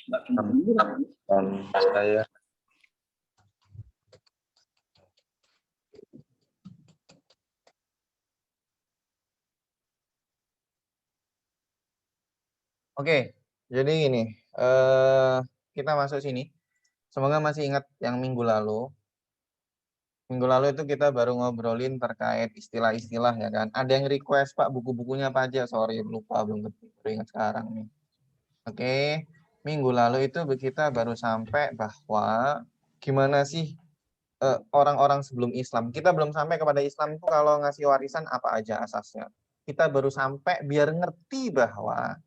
Saya Oke, jadi gini, kita masuk sini. Semoga masih ingat yang minggu lalu. Minggu lalu itu kita baru ngobrolin terkait istilah-istilah ya kan. Ada yang request, Pak, buku-bukunya apa aja? Sorry, lupa, belum baru ingat sekarang nih. Oke, minggu lalu itu kita baru sampai bahwa gimana sih orang-orang sebelum Islam. Kita belum sampai kepada Islam itu kalau ngasih warisan apa aja asasnya. Kita baru sampai biar ngerti bahwa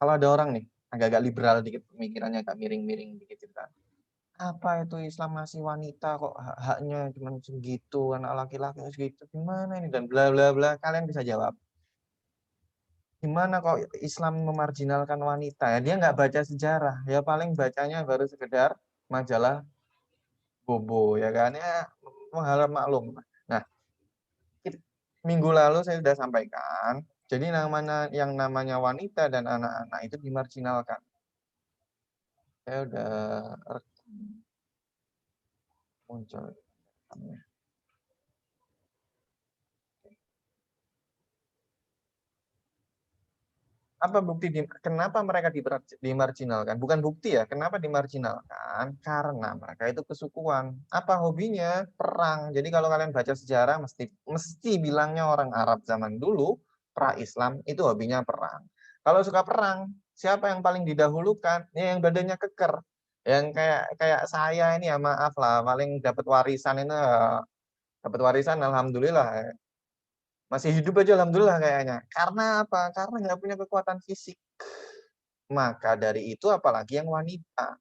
kalau ada orang nih agak-agak liberal dikit pemikirannya, agak miring-miring dikit gitu kan. Apa itu Islam masih wanita kok haknya cuma segitu, anak laki-laki segitu, gimana ini dan bla bla bla. Kalian bisa jawab gimana kok Islam memarginalkan wanita? Ya dia nggak baca sejarah, ya paling bacanya baru sekedar majalah Bobo ya kan, ya mengharap maklum. Nah, minggu lalu saya sudah sampaikan, jadi yang namanya wanita dan anak-anak itu dimarginalkan. Saya udah muncul. Apa bukti kenapa mereka dimarginalkan? Bukan bukti ya, kenapa dimarginalkan? Karena mereka itu kesukuan. Apa hobinya? Perang. Jadi kalau kalian baca sejarah mesti bilangnya orang Arab zaman dulu pra-Islam itu hobinya perang. Kalau suka perang, siapa yang paling didahulukan? Ya, yang badannya keker. Yang kayak saya ini ya maaf lah, paling dapat warisan ini dapat warisan alhamdulillah. Masih hidup aja alhamdulillah kayaknya. Karena apa? Karena nggak punya kekuatan fisik. Maka dari itu apalagi yang wanita.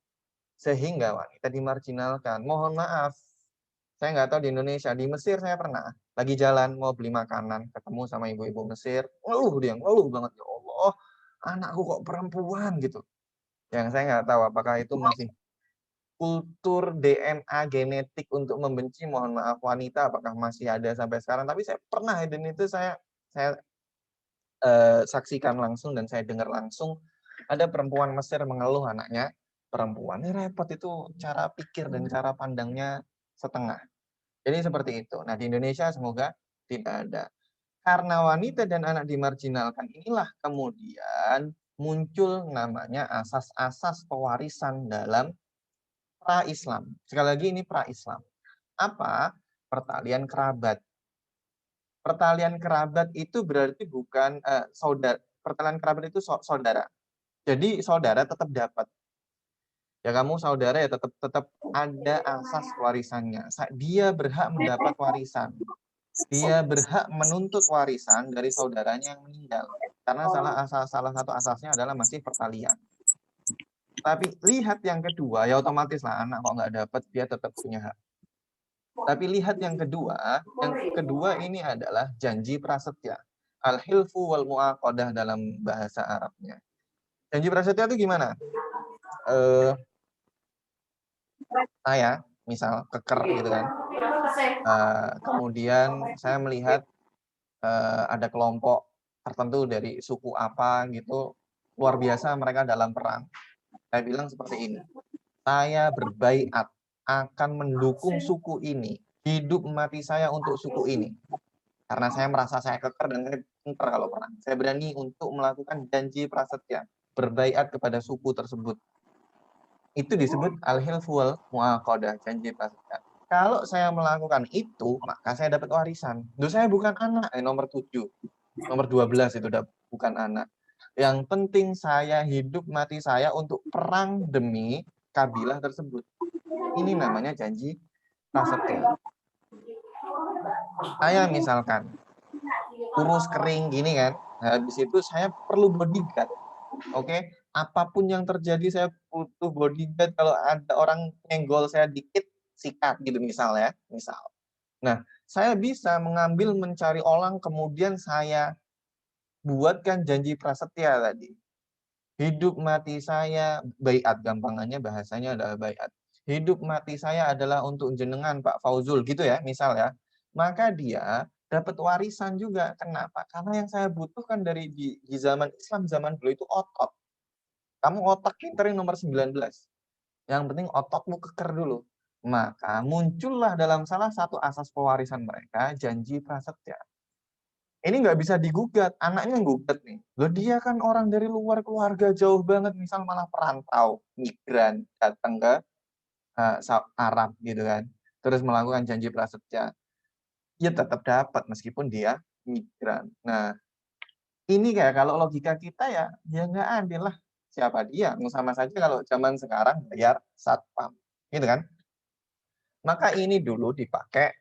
Sehingga wanita dimarginalkan. Mohon maaf, saya nggak tahu di Indonesia. Di Mesir saya pernah. Lagi jalan mau beli makanan. Ketemu sama ibu-ibu Mesir. Ngeluh banget. Ya Allah, anakku kok perempuan gitu. Yang saya nggak tahu apakah itu masih kultur DNA genetik untuk membenci, mohon maaf, wanita. Apakah masih ada sampai sekarang. Tapi saya pernah dan itu saya saksikan langsung dan saya dengar langsung ada perempuan Mesir mengeluh anaknya perempuan. Ini repot itu cara pikir dan cara pandangnya setengah. Jadi seperti itu. Nah di Indonesia semoga tidak ada. Karena wanita dan anak dimarginalkan inilah kemudian muncul namanya asas-asas pewarisan dalam pra-Islam. Sekali lagi ini pra-Islam. Apa? Pertalian kerabat. Pertalian kerabat itu berarti bukan saudara. Pertalian kerabat itu saudara. Jadi saudara tetap dapat. Ya kamu saudara ya tetap ada asas warisannya. Dia berhak mendapat warisan. Dia berhak menuntut warisan dari saudaranya yang meninggal. Karena salah satu asasnya adalah masih pertalian. Tapi lihat yang kedua, ya otomatis lah anak kok nggak dapat, dia tetap punya hak. Tapi lihat yang kedua ini adalah janji prasetya. Al-hilfu wal mu'aqadah dalam bahasa Arabnya. Janji prasetya itu gimana? Saya, misal keker gitu kan. Kemudian saya melihat ada kelompok tertentu dari suku apa gitu, luar biasa mereka dalam perang. Saya bilang seperti ini, saya berbaiat akan mendukung suku ini, hidup mati saya untuk suku ini. Karena saya merasa saya keker dan saya pintar kalau perang. Saya berani untuk melakukan janji prasetya, berbaiat kepada suku tersebut. Itu disebut al-hilfu wal mu'aqadah, janji prasetya. Kalau saya melakukan itu, maka saya dapat warisan. Itu saya bukan anak, nomor 7. Nomor 12 itu udah bukan anak. Yang penting saya hidup mati saya untuk perang demi kabilah tersebut. Ini namanya janji prasetya. Saya misalkan kurus kering gini kan, habis itu saya perlu bodyguard. Oke, apapun yang terjadi saya butuh bodyguard. Kalau ada orang nyenggol saya dikit, sikat gitu misal. Nah, saya bisa mengambil mencari orang, kemudian saya buatkan janji prasetya tadi. Hidup mati saya, baiat gampangannya bahasanya adalah baiat. Hidup mati saya adalah untuk jenengan Pak Fauzul gitu ya, misal ya. Maka dia dapat warisan juga. Kenapa? Karena yang saya butuhkan di zaman Islam zaman dulu itu otot. Kamu otak pinter yang nomor 19. Yang penting otakmu keker dulu. Maka muncullah dalam salah satu asas pewarisan mereka janji prasetya. Ini nggak bisa digugat, anaknya gugat nih. Loh dia kan orang dari luar keluarga jauh banget, misal malah perantau, migran, datang ke Arab gitu kan. Terus melakukan janji prasetya. Ya tetap dapat meskipun dia migran. Nah, ini kayak kalau logika kita ya nggak adil lah. Siapa dia? Sama saja kalau zaman sekarang bayar satpam. Gitu kan? Maka ini dulu dipakai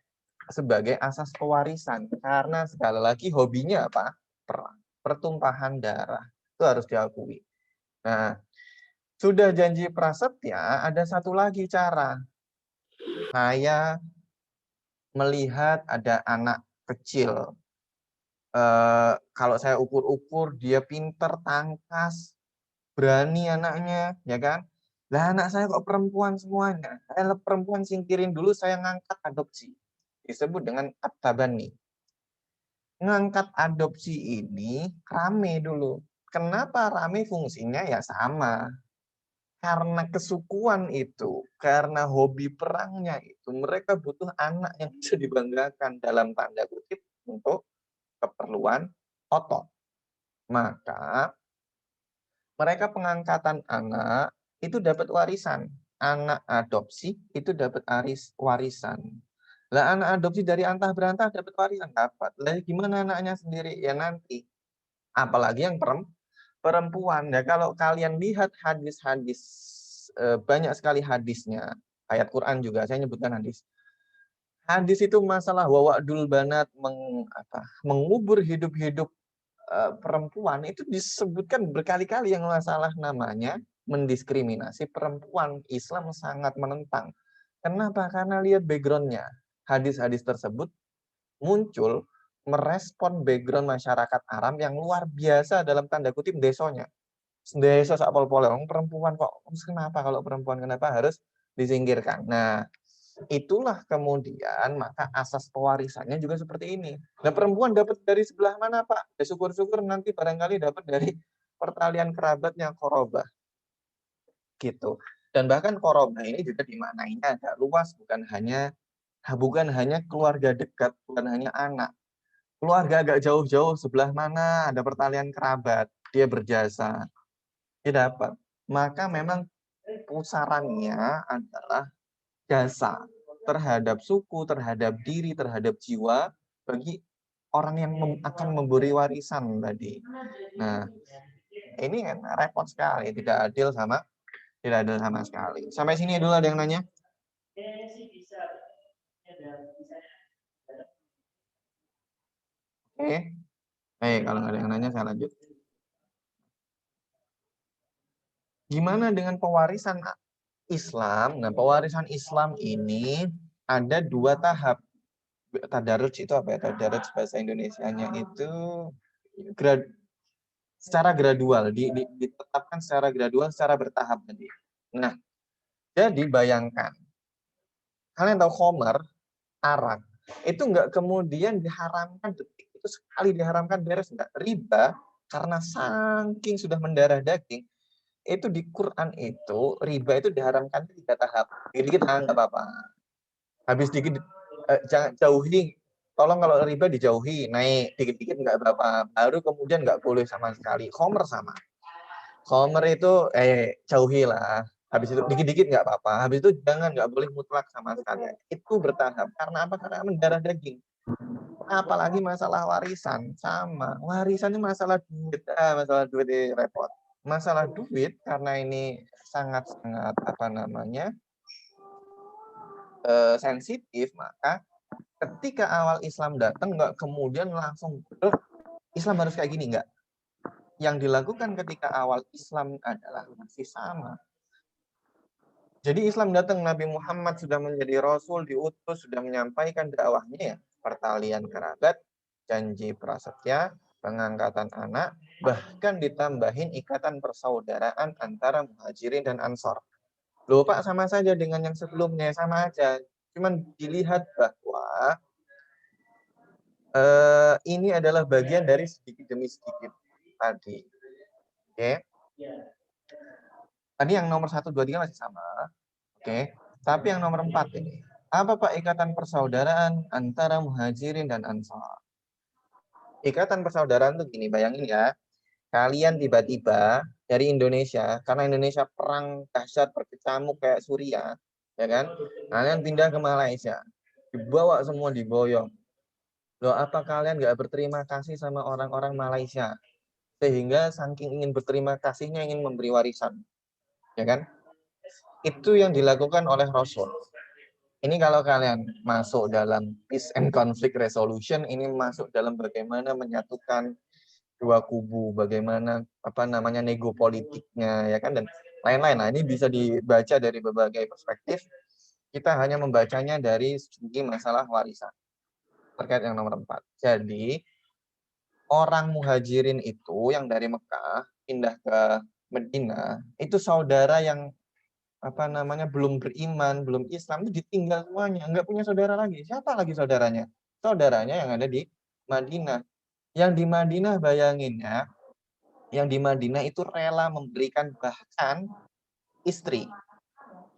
sebagai asas pewarisan. Karena sekali lagi hobinya apa? Perang. Pertumpahan darah. Itu harus diakui. Nah, sudah janji prasetya, ada satu lagi cara. Saya melihat ada anak kecil. Kalau saya ukur-ukur, dia pinter, tangkas, berani anaknya, ya kan? Lah anak saya kok perempuan semuanya. Perempuan singkirin dulu, saya ngangkat adopsi. Disebut dengan at-tabani. Ngangkat adopsi ini rame dulu. Kenapa rame? Fungsinya ya sama. Karena kesukuan itu, karena hobi perangnya itu, mereka butuh anak yang bisa dibanggakan dalam tanda kutip untuk keperluan otot. Maka mereka pengangkatan anak itu dapat warisan. Anak adopsi itu dapat warisan. Lah anak adopsi dari antah berantah dapat warisan, dapat. Lah gimana anaknya sendiri? Ya nanti. Apalagi yang perempuan. Ya kalau kalian lihat hadis-hadis, banyak sekali hadisnya. Ayat Quran juga saya nyebutkan hadis. Hadis itu masalah wawadul banat, mengubur hidup-hidup perempuan itu disebutkan berkali-kali yang masalah namanya mendiskriminasi perempuan. Islam sangat menentang. Kenapa? Karena lihat background-nya. Hadis-hadis tersebut muncul merespon background masyarakat Arab yang luar biasa dalam tanda kutip desonya. Deso sak pol-pole, perempuan kok. Kenapa kalau perempuan kenapa harus disingkirkan? Nah, itulah kemudian maka asas pewarisannya juga seperti ini. Nah, perempuan dapat dari sebelah mana, Pak? Ya syukur-syukur nanti barangkali dapat dari pertalian kerabatnya korobah. Gitu. Dan bahkan korobah ini juga dimaknainya agak luas, bukan hanya keluarga dekat, bukan hanya anak. Keluarga agak jauh-jauh sebelah mana ada pertalian kerabat, dia berjasa, dia dapat. Maka memang pusarannya adalah jasa terhadap suku, terhadap diri, terhadap jiwa bagi orang yang akan memberi warisan tadi. Nah, ini kan repot sekali, tidak adil sama sekali. Sampai sini dulu ada yang nanya? Oke. Baik, kalau nggak ada yang nanya saya lanjut. Gimana dengan pewarisan Islam? Nah, pewarisan Islam ini ada 2 tahap. Tadarruj itu apa ya? Tadarruj bahasa Indonesianya itu secara gradual, ditetapkan secara gradual, secara bertahap tadi. Nah, jadi bayangkan, kalian tahu khomer, arak, itu nggak kemudian diharamkan detik itu sekali diharamkan beres, nggak. Riba, karena saking sudah mendarah daging, itu di Quran itu, riba itu diharamkan 3 tahap. Dikit-dikit nggak apa-apa. Habis dikit, jangan jauhi, tolong kalau riba dijauhi, naik dikit-dikit nggak apa-apa. Baru kemudian nggak boleh sama sekali. Khomer sama. Khomer itu jauhi lah. Habis itu dikit-dikit nggak apa-apa. Habis itu jangan, nggak boleh mutlak sama sekali. Itu bertahap. Karena apa? Karena mendarah daging. Apalagi masalah warisan sama. Warisan ini masalah duit. Masalah duit ini repot. Masalah duit karena ini sangat-sangat sensitif, maka ketika awal Islam datang nggak kemudian langsung Islam harus kayak gini, nggak. Yang dilakukan ketika awal Islam adalah masih sama. Jadi Islam datang, Nabi Muhammad sudah menjadi Rasul, diutus, sudah menyampaikan dakwahnya ya. Pertalian kerabat, janji prasetya, pengangkatan anak, bahkan ditambahin ikatan persaudaraan antara muhajirin dan ansor. Loh Pak, sama saja dengan yang sebelumnya, sama aja. Cuman dilihat bahwa ini adalah bagian dari sedikit demi sedikit tadi. Oke. Tadi yang nomor 1, 2, 3 masih sama. Oke. Tapi yang nomor 4 ini. Apa Pak ikatan persaudaraan antara muhajirin dan ansar? Ikatan persaudaraan tuh gini, bayangin ya. Kalian tiba-tiba dari Indonesia, karena Indonesia perang dahsyat berkecamuk kayak Suriah, ya kan? Kalian pindah ke Malaysia, dibawa semua diboyong. Loh, apa kalian nggak berterima kasih sama orang-orang Malaysia? Sehingga saking ingin berterima kasihnya ingin memberi warisan, ya kan? Itu yang dilakukan oleh Rasul. Ini kalau kalian masuk dalam peace and conflict resolution, ini masuk dalam bagaimana menyatukan dua kubu, bagaimana nego politiknya, ya kan, dan lain-lain. Nah, ini bisa dibaca dari berbagai perspektif. Kita hanya membacanya dari segi masalah warisan terkait yang nomor 4. Jadi orang muhajirin itu yang dari Mekah pindah ke Medina itu saudara yang belum beriman, belum Islam, itu ditinggal semuanya, nggak punya saudara lagi. Siapa lagi saudaranya? Saudaranya yang ada di Madinah. Yang di Madinah, bayangin ya, yang di Madinah itu rela memberikan bahkan istri,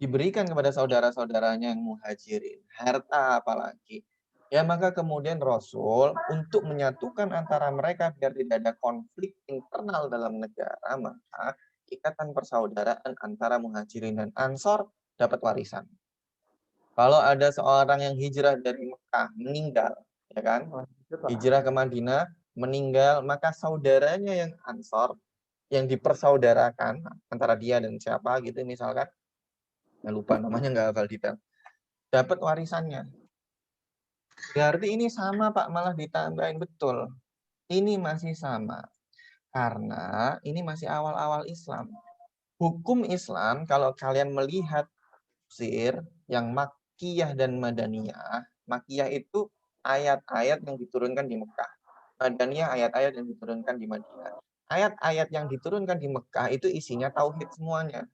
diberikan kepada saudara-saudaranya yang muhajirin, harta apalagi. Ya, maka kemudian Rasul untuk menyatukan antara mereka biar tidak ada konflik internal dalam negara, maka ikatan persaudaraan antara muhajirin dan ansor dapat warisan. Kalau ada seorang yang hijrah dari Mekah meninggal, ya kan, hijrah ke Madinah meninggal, maka saudaranya yang ansor yang dipersaudarakan antara dia dan siapa gitu misalkan, nggak lupa namanya, nggak hafal detail, dapat warisannya. Berarti ini sama Pak, malah ditambahin. Betul, ini masih sama karena ini masih awal-awal Islam. Hukum Islam kalau kalian melihat tafsir yang Makkiyah dan Madaniyah, Makkiyah itu ayat-ayat yang diturunkan di Mekah, Madaniyah ayat-ayat yang diturunkan di Madinah. Ayat-ayat yang diturunkan di Mekah itu isinya tauhid semuanya.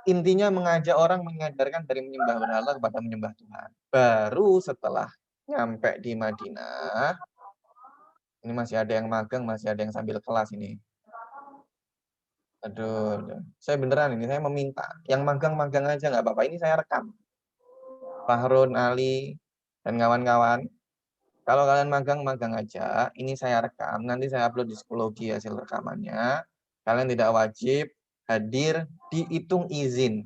Intinya mengajak orang mengajarkan dari menyembah berhala kepada menyembah Tuhan. Baru setelah nyampe di Madinah, ini masih ada yang magang, masih ada yang sambil kelas ini. Aduh. Saya beneran ini, saya meminta. Yang magang-magang aja nggak apa-apa, ini saya rekam. Fahrun, Ali, dan kawan-kawan. Kalau kalian magang aja, ini saya rekam, nanti saya upload di psikologi hasil rekamannya. Kalian tidak wajib hadir, dihitung izin.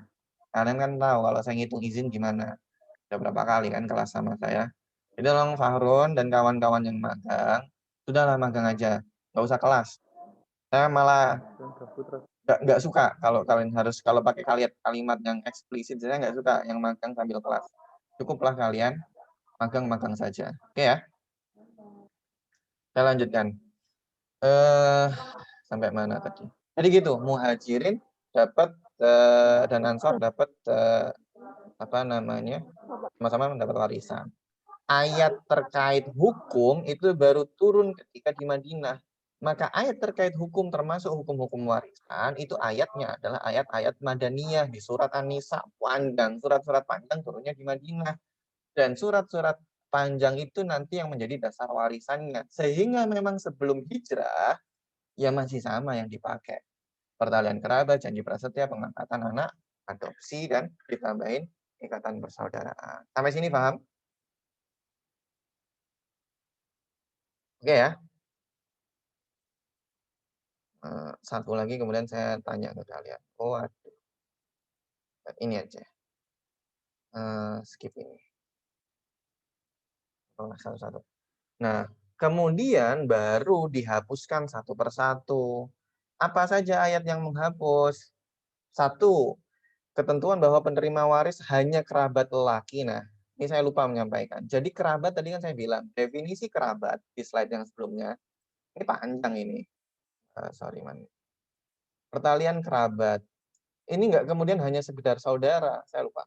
Kalian kan tahu kalau saya ngitung izin gimana. Sudah berapa kali kan kelas sama saya. Jadi tolong Fahrun dan kawan-kawan yang magang, sudahlah magang aja, nggak usah kelas. Saya malah nggak suka kalau kalian harus, kalau pakai kalimat yang eksplisit, saya nggak suka yang magang sambil kelas. Cukuplah kalian magang saja. Oke ya, saya lanjutkan. Sampai mana tadi? Jadi gitu, muhajirin dapat dan ansor dapat sama-sama mendapat warisan. Ayat terkait hukum itu baru turun ketika di Madinah. Maka ayat terkait hukum termasuk hukum-hukum warisan itu ayatnya adalah ayat-ayat Madaniyah di surat An-Nisa, panjang, surat-surat panjang turunnya di Madinah. Dan surat-surat panjang itu nanti yang menjadi dasar warisannya. Sehingga memang sebelum hijrah ya masih sama yang dipakai. Pertalian kerabat, janji prasetya, pengangkatan anak, adopsi, dan ditambahin ikatan persaudaraan. Sampai sini paham? Oke ya. Satu lagi kemudian saya tanya ke kalian. Oh, ini aja. Skip ini. Satu-satu. Nah, kemudian baru dihapuskan satu persatu. Apa saja ayat yang menghapus? Satu, ketentuan bahwa penerima waris hanya kerabat lelaki. Nah, ini saya lupa menyampaikan. Jadi kerabat tadi kan saya bilang, definisi kerabat di slide yang sebelumnya, ini panjang ini. Sorry, man. Pertalian kerabat. Ini enggak kemudian hanya sekedar saudara, saya lupa.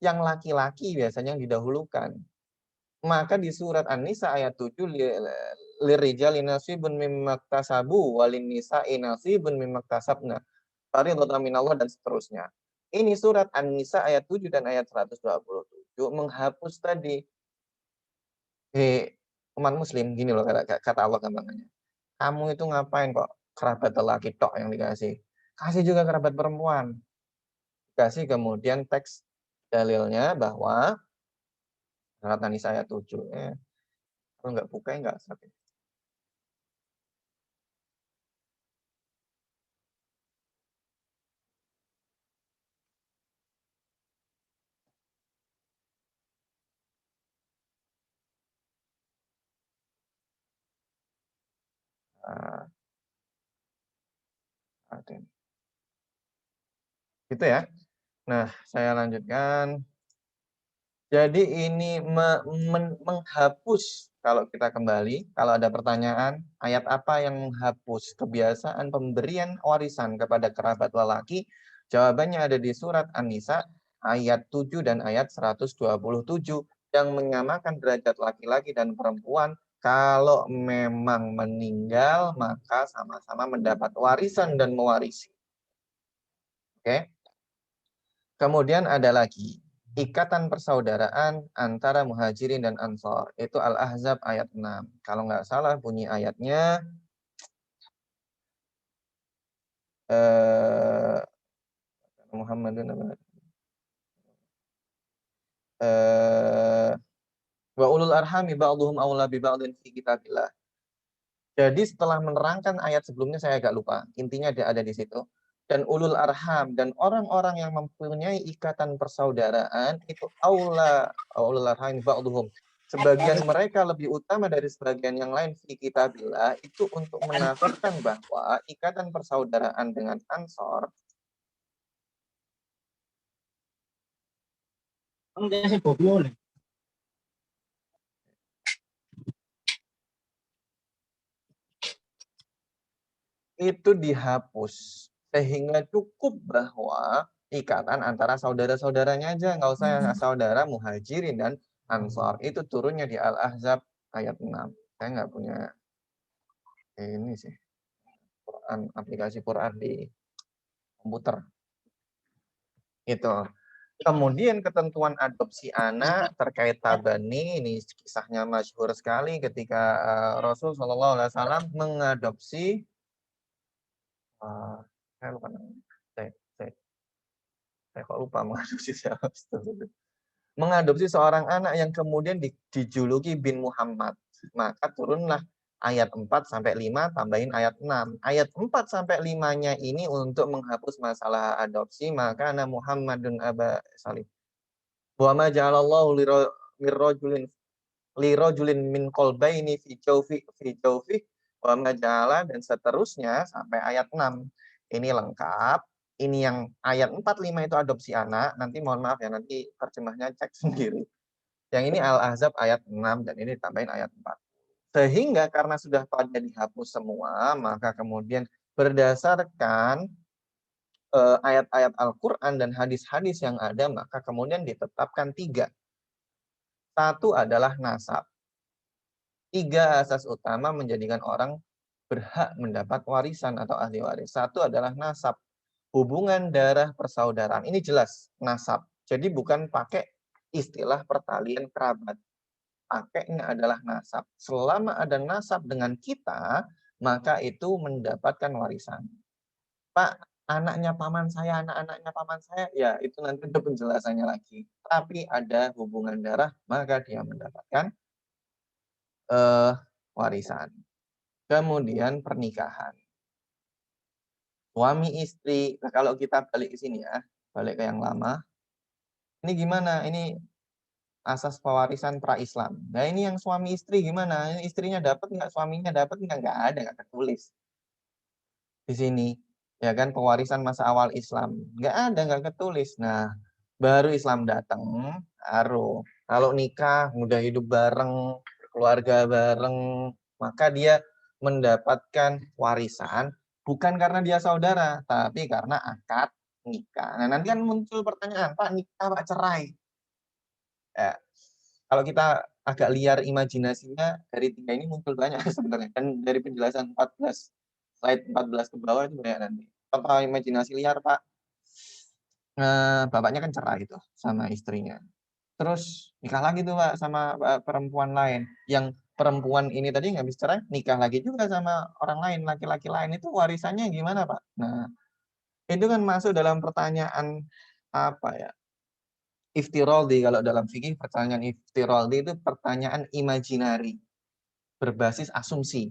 Yang laki-laki biasanya yang didahulukan. Maka di surat An-Nisa ayat 7, lirijali nasibun mimma iktasabu walin nisa'i nasibun mimma iktasabna. Fardhatan minallah dan seterusnya. Ini surat An-Nisa ayat 7 dan ayat 127 menghapus tadi. Umat muslim, gini loh kata Allah gampangnya. Kamu itu ngapain kok kerabat lelaki tok yang dikasih? kasih juga kerabat perempuan. Kasih kemudian teks dalilnya bahwa surat An-Nisa ayat 7. Kalau nggak buka nggak asap. Nah, gitu ya. Nah, saya lanjutkan. Jadi ini menghapus, kalau kita kembali, kalau ada pertanyaan, ayat apa yang menghapus kebiasaan pemberian warisan kepada kerabat lelaki? Jawabannya ada di surat An-Nisa ayat 7 dan ayat 127 yang menyamakan derajat laki-laki dan perempuan. Kalau memang meninggal, maka sama-sama mendapat warisan dan mewarisi. Oke? Kemudian ada lagi ikatan persaudaraan antara Muhajirin dan Ansor. Itu Al-Ahzab ayat 6. Kalau nggak salah bunyi ayatnya eh Muhammadun wa ulul arhami ba'dhum aula bi ba'dhin fi kitabillah. Jadi setelah menerangkan ayat sebelumnya saya agak lupa. Intinya dia ada di situ. Dan ulul arham dan orang-orang yang mempunyai ikatan persaudaraan itu ulul arham ba'dhum. Sebagian mereka lebih utama dari sebagian yang lain fi kitabillah itu untuk menafikan bahwa ikatan persaudaraan dengan Ansor itu dihapus sehingga cukup bahwa ikatan antara saudara-saudaranya aja, nggak usah saudara Muhajirin dan Ansor. Itu turunnya di Al-Ahzab ayat 6. Saya nggak punya ini sih, Quran, aplikasi Quran di komputer. Itu. Kemudian ketentuan adopsi anak terkait tabani, ini kisahnya masyhur sekali ketika Rasul Shallallahu Alaihi Wasallam mengadopsi, saya lupa namanya, saya kok lupa mengadopsi siapa. Mengadopsi seorang anak yang kemudian dijuluki bin Muhammad. Maka turunlah ayat 4 sampai 5 tambahin ayat 6. Ayat 4 sampai 5-nya ini untuk menghapus masalah adopsi, maka ana Muhammadun aba Salim. Wa ma ja'alallahu lirajulin min qalbaini fi jawfi wa ma ja'ala, dan seterusnya sampai ayat 6. Ini lengkap. Ini yang ayat 4 5 itu adopsi anak. Nanti mohon maaf ya, nanti terjemahnya cek sendiri. Yang ini Al-Ahzab ayat 6 dan ini ditambahin ayat 4. Sehingga karena sudah pada dihapus semua, maka kemudian berdasarkan ayat-ayat Al-Quran dan hadis-hadis yang ada, maka kemudian ditetapkan 3. Satu adalah nasab. 3 asas utama menjadikan orang berhak mendapat warisan atau ahli waris. Satu adalah nasab. Hubungan darah persaudaraan. Ini jelas nasab. Jadi bukan pakai istilah pertalian kerabat. Pakainya adalah nasab. Selama ada nasab dengan kita, maka itu mendapatkan warisan. Pak, anaknya paman saya, anak-anaknya paman saya, ya itu nanti ada penjelasannya lagi. Tapi ada hubungan darah, maka dia mendapatkan warisan. Kemudian pernikahan. Suami istri, nah kalau kita balik ke sini ya, balik ke yang lama. Ini gimana? Ini asas pewarisan pra-Islam. Nah ini yang suami istri gimana? Ini istrinya dapat nggak? Suaminya dapat nggak? Nggak ada, nggak tertulis di sini. Ya kan, pewarisan masa awal Islam. Nggak ada, nggak ketulis. Nah, baru Islam datang, baru. Kalau nikah, udah hidup bareng, keluarga bareng, maka dia mendapatkan warisan bukan karena dia saudara, tapi karena akad nikah. Nah, nanti kan muncul pertanyaan, Pak, nikah, Pak, cerai. Ya, kalau kita agak liar imajinasinya, dari 3 ini muncul banyak sebenarnya. Dan dari penjelasan 14, slide 14 ke bawah itu banyak nanti. Contoh imajinasi liar, Pak, bapaknya kan cerai itu sama istrinya. Terus nikah lagi tuh Pak sama perempuan lain. Yang perempuan ini tadi nggak bisa cerai, nikah lagi juga sama orang lain, laki-laki lain. Itu warisannya gimana Pak? Nah, Itu kan masuk dalam pertanyaan apa ya? Iftiraldi, kalau dalam fikih pertanyaan iftiraldi itu pertanyaan imajinari berbasis asumsi.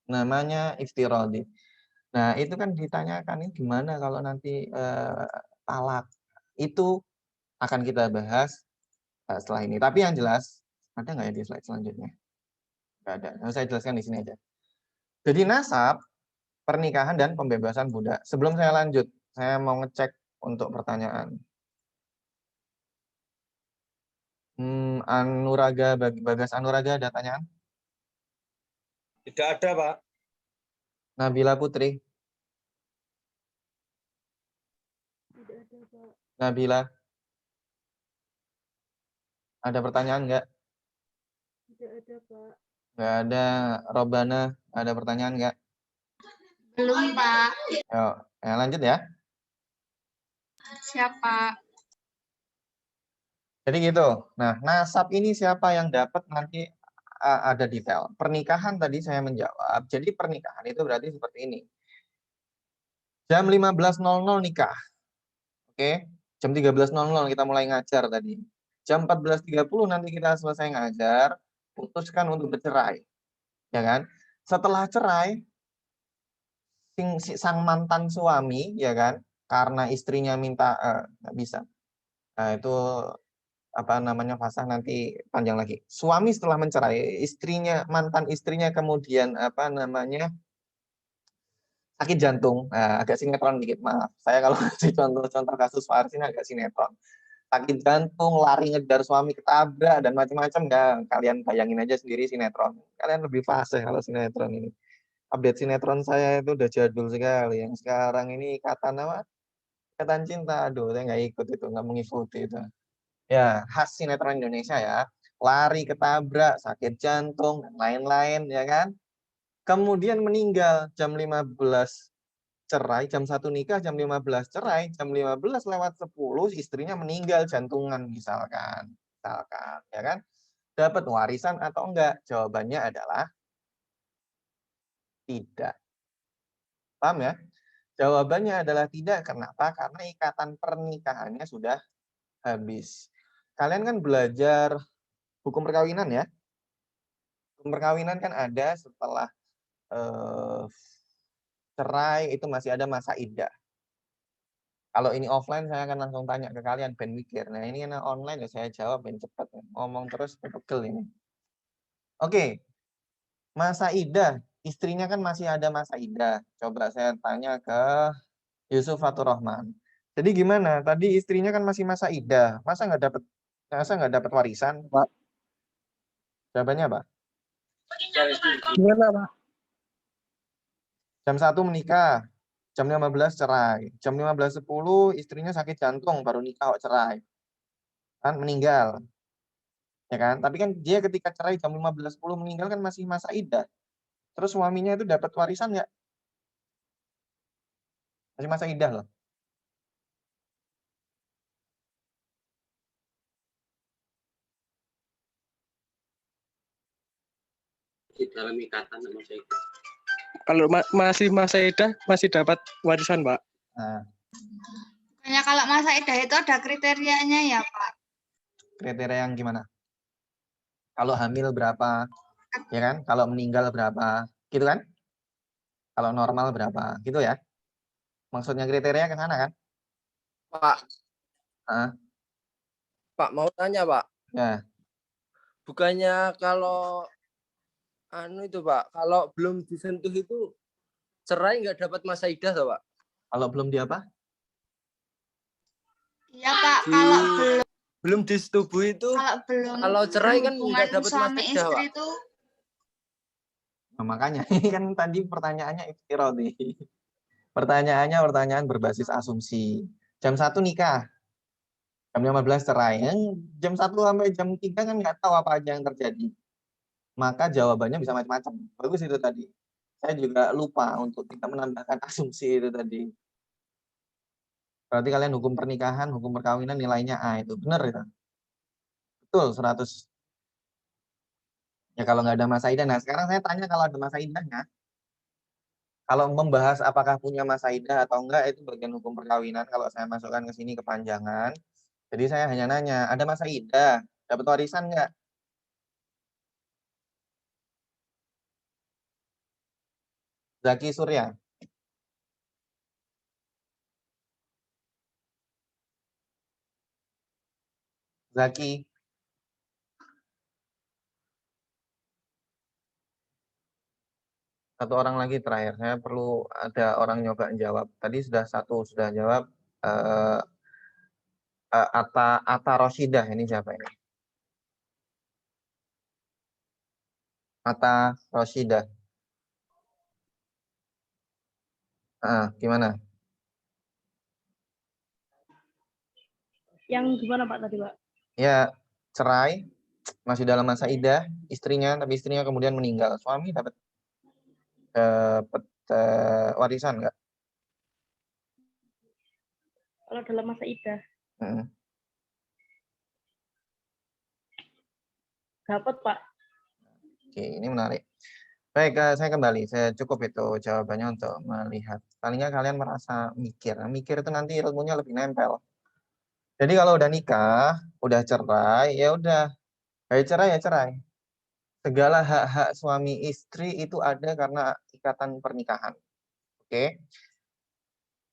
Namanya iftiraldi. Nah, itu kan ditanyakan ini gimana kalau nanti talak. Itu akan kita bahas setelah ini. Tapi yang jelas, ada nggak ya di slide selanjutnya? Nggak ada. Nah, saya jelaskan di sini aja. Jadi nasab, pernikahan, dan pembebasan budak. Sebelum saya lanjut, saya mau ngecek untuk pertanyaan. Anuraga, Bagas Anuraga, ada pertanyaan? Tidak ada, Pak. Nabila Putri? Tidak ada, Pak. Nabila? Ada pertanyaan nggak? Tidak ada, Pak. Nggak ada. Robana, ada pertanyaan nggak? Belum, Pak. Yuk, lanjut ya. Siapa? Jadi gitu. Nah, nasab ini siapa yang dapat nanti ada detail. Pernikahan tadi saya menjawab. Jadi pernikahan itu berarti seperti ini. Jam 15.00 nikah. Oke. Jam 13.00 kita mulai ngajar tadi. Jam 14.30 nanti kita selesai ngajar, putuskan untuk bercerai. Ya kan? Setelah cerai, sang mantan suami, ya kan? Karena istrinya minta nggak bisa. Nah, itu apa namanya fasah nanti panjang lagi. Suami setelah mencerai, mantan istrinya kemudian apa namanya sakit jantung. Nah, agak sinetron dikit, maaf. Saya kalau kasih contoh-contoh kasus Faris ini agak sinetron. Sakit jantung, lari ngejar suami, ketabrak dan macam-macam. Ya, kalian bayangin aja sendiri sinetron. Kalian lebih fase kalau sinetron ini. Update sinetron saya itu udah jadul sekali. Yang sekarang ini kata nama Ikatan Cinta. Aduh, saya nggak ikut itu, nggak mengikuti itu. Ya, khas sinetron Indonesia ya. Lari, ketabrak, sakit jantung, dan lain-lain, ya kan? Kemudian meninggal jam 15 cerai, jam 1 nikah, jam 15 cerai, jam 15:10 istrinya meninggal jantungan misalkan. Misalkan, ya kan? Dapat warisan atau enggak? Jawabannya adalah tidak. Paham ya? Jawabannya adalah tidak. Kenapa? Karena ikatan pernikahannya sudah habis. Kalian kan belajar hukum perkawinan ya? Hukum perkawinan kan ada setelah cerai itu masih ada masa iddah. Kalau ini offline saya akan langsung tanya ke kalian ben mikir. Nah, ini yang online ya saya jawab ben cepat. Ngomong terus pegel ini. Oke. Masa iddah, istrinya kan masih ada masa iddah. Coba saya tanya ke Yusuf Fatur Rahman. Jadi gimana? Tadi istrinya kan masih masa iddah. Masa nggak dapat warisan? Pak. Jawabannya apa? Gimana, Pak? Jam 1 menikah, jam 15 cerai. Jam 15:10 istrinya sakit jantung, baru nikah kok cerai. Kan meninggal. Ya kan? Tapi kan dia ketika cerai jam 15:10 meninggal kan masih masa iddah. Terus suaminya itu dapat warisan nggak? Masih masa iddah loh. Di dalam ikatan sama saya. Kalau masih masa iddah masih dapat warisan, Pak. Nah, Hanya kalau masa iddah itu ada kriterianya ya, Pak. kriteria yang gimana? Kalau hamil berapa? Ya kan? Kalau meninggal berapa? Gitu kan? Kalau normal berapa? Gitu ya? Maksudnya kriteria ke sana kan? Pak, Ah, Pak mau tanya, Pak. ya. Bukannya kalau itu, Pak, kalau belum disentuh itu cerai nggak dapat masa iddah, toh, Pak? Kalau belum di apa? Iya, Pak. Belum disetubuhi itu kalau cerai kan nggak dapat masa suami iddah, istri Pak. itu Nah, makanya ini kan tadi pertanyaannya iftiradi. Pertanyaan berbasis asumsi. Jam 1 nikah, jam 15 cerai. Jam 1 sampai jam 3 kan nggak tahu apa aja yang terjadi. Maka jawabannya bisa macam-macam. Bagus itu tadi. Saya juga lupa untuk tidak menambahkan asumsi itu tadi. Berarti kalian hukum pernikahan, hukum perkawinan nilainya A itu. Benar itu? Betul, 100. Ya kalau nggak ada masa idah. Nah sekarang saya tanya kalau ada masa idahnya. Kalau membahas apakah punya masa idah atau enggak itu bagian hukum perkawinan. Kalau saya masukkan ke sini kepanjangan. Jadi saya hanya nanya, ada masa idah, dapat warisan enggak? Zaki Surya. Zaki. Satu orang lagi terakhir. Saya perlu ada orang nyoba jawab. Tadi sudah satu sudah jawab. Atta Roshidah. Ini siapa ini? Atta Roshidah. Gimana? Yang gimana Pak tadi Pak? Ya, cerai, masih dalam masa idah, tapi istrinya kemudian meninggal. Suami dapat warisan nggak? Kalau dalam masa idah. Dapat Pak. Oke, ini menarik. Baik, saya kembali. Saya cukup itu jawabannya untuk melihat. Palingnya kalian merasa mikir. Mikir itu nanti ilmunya lebih nempel. Jadi kalau udah nikah, udah cerai, ya udah. Kayak cerai ya cerai. Segala hak-hak suami istri itu ada karena ikatan pernikahan. Oke.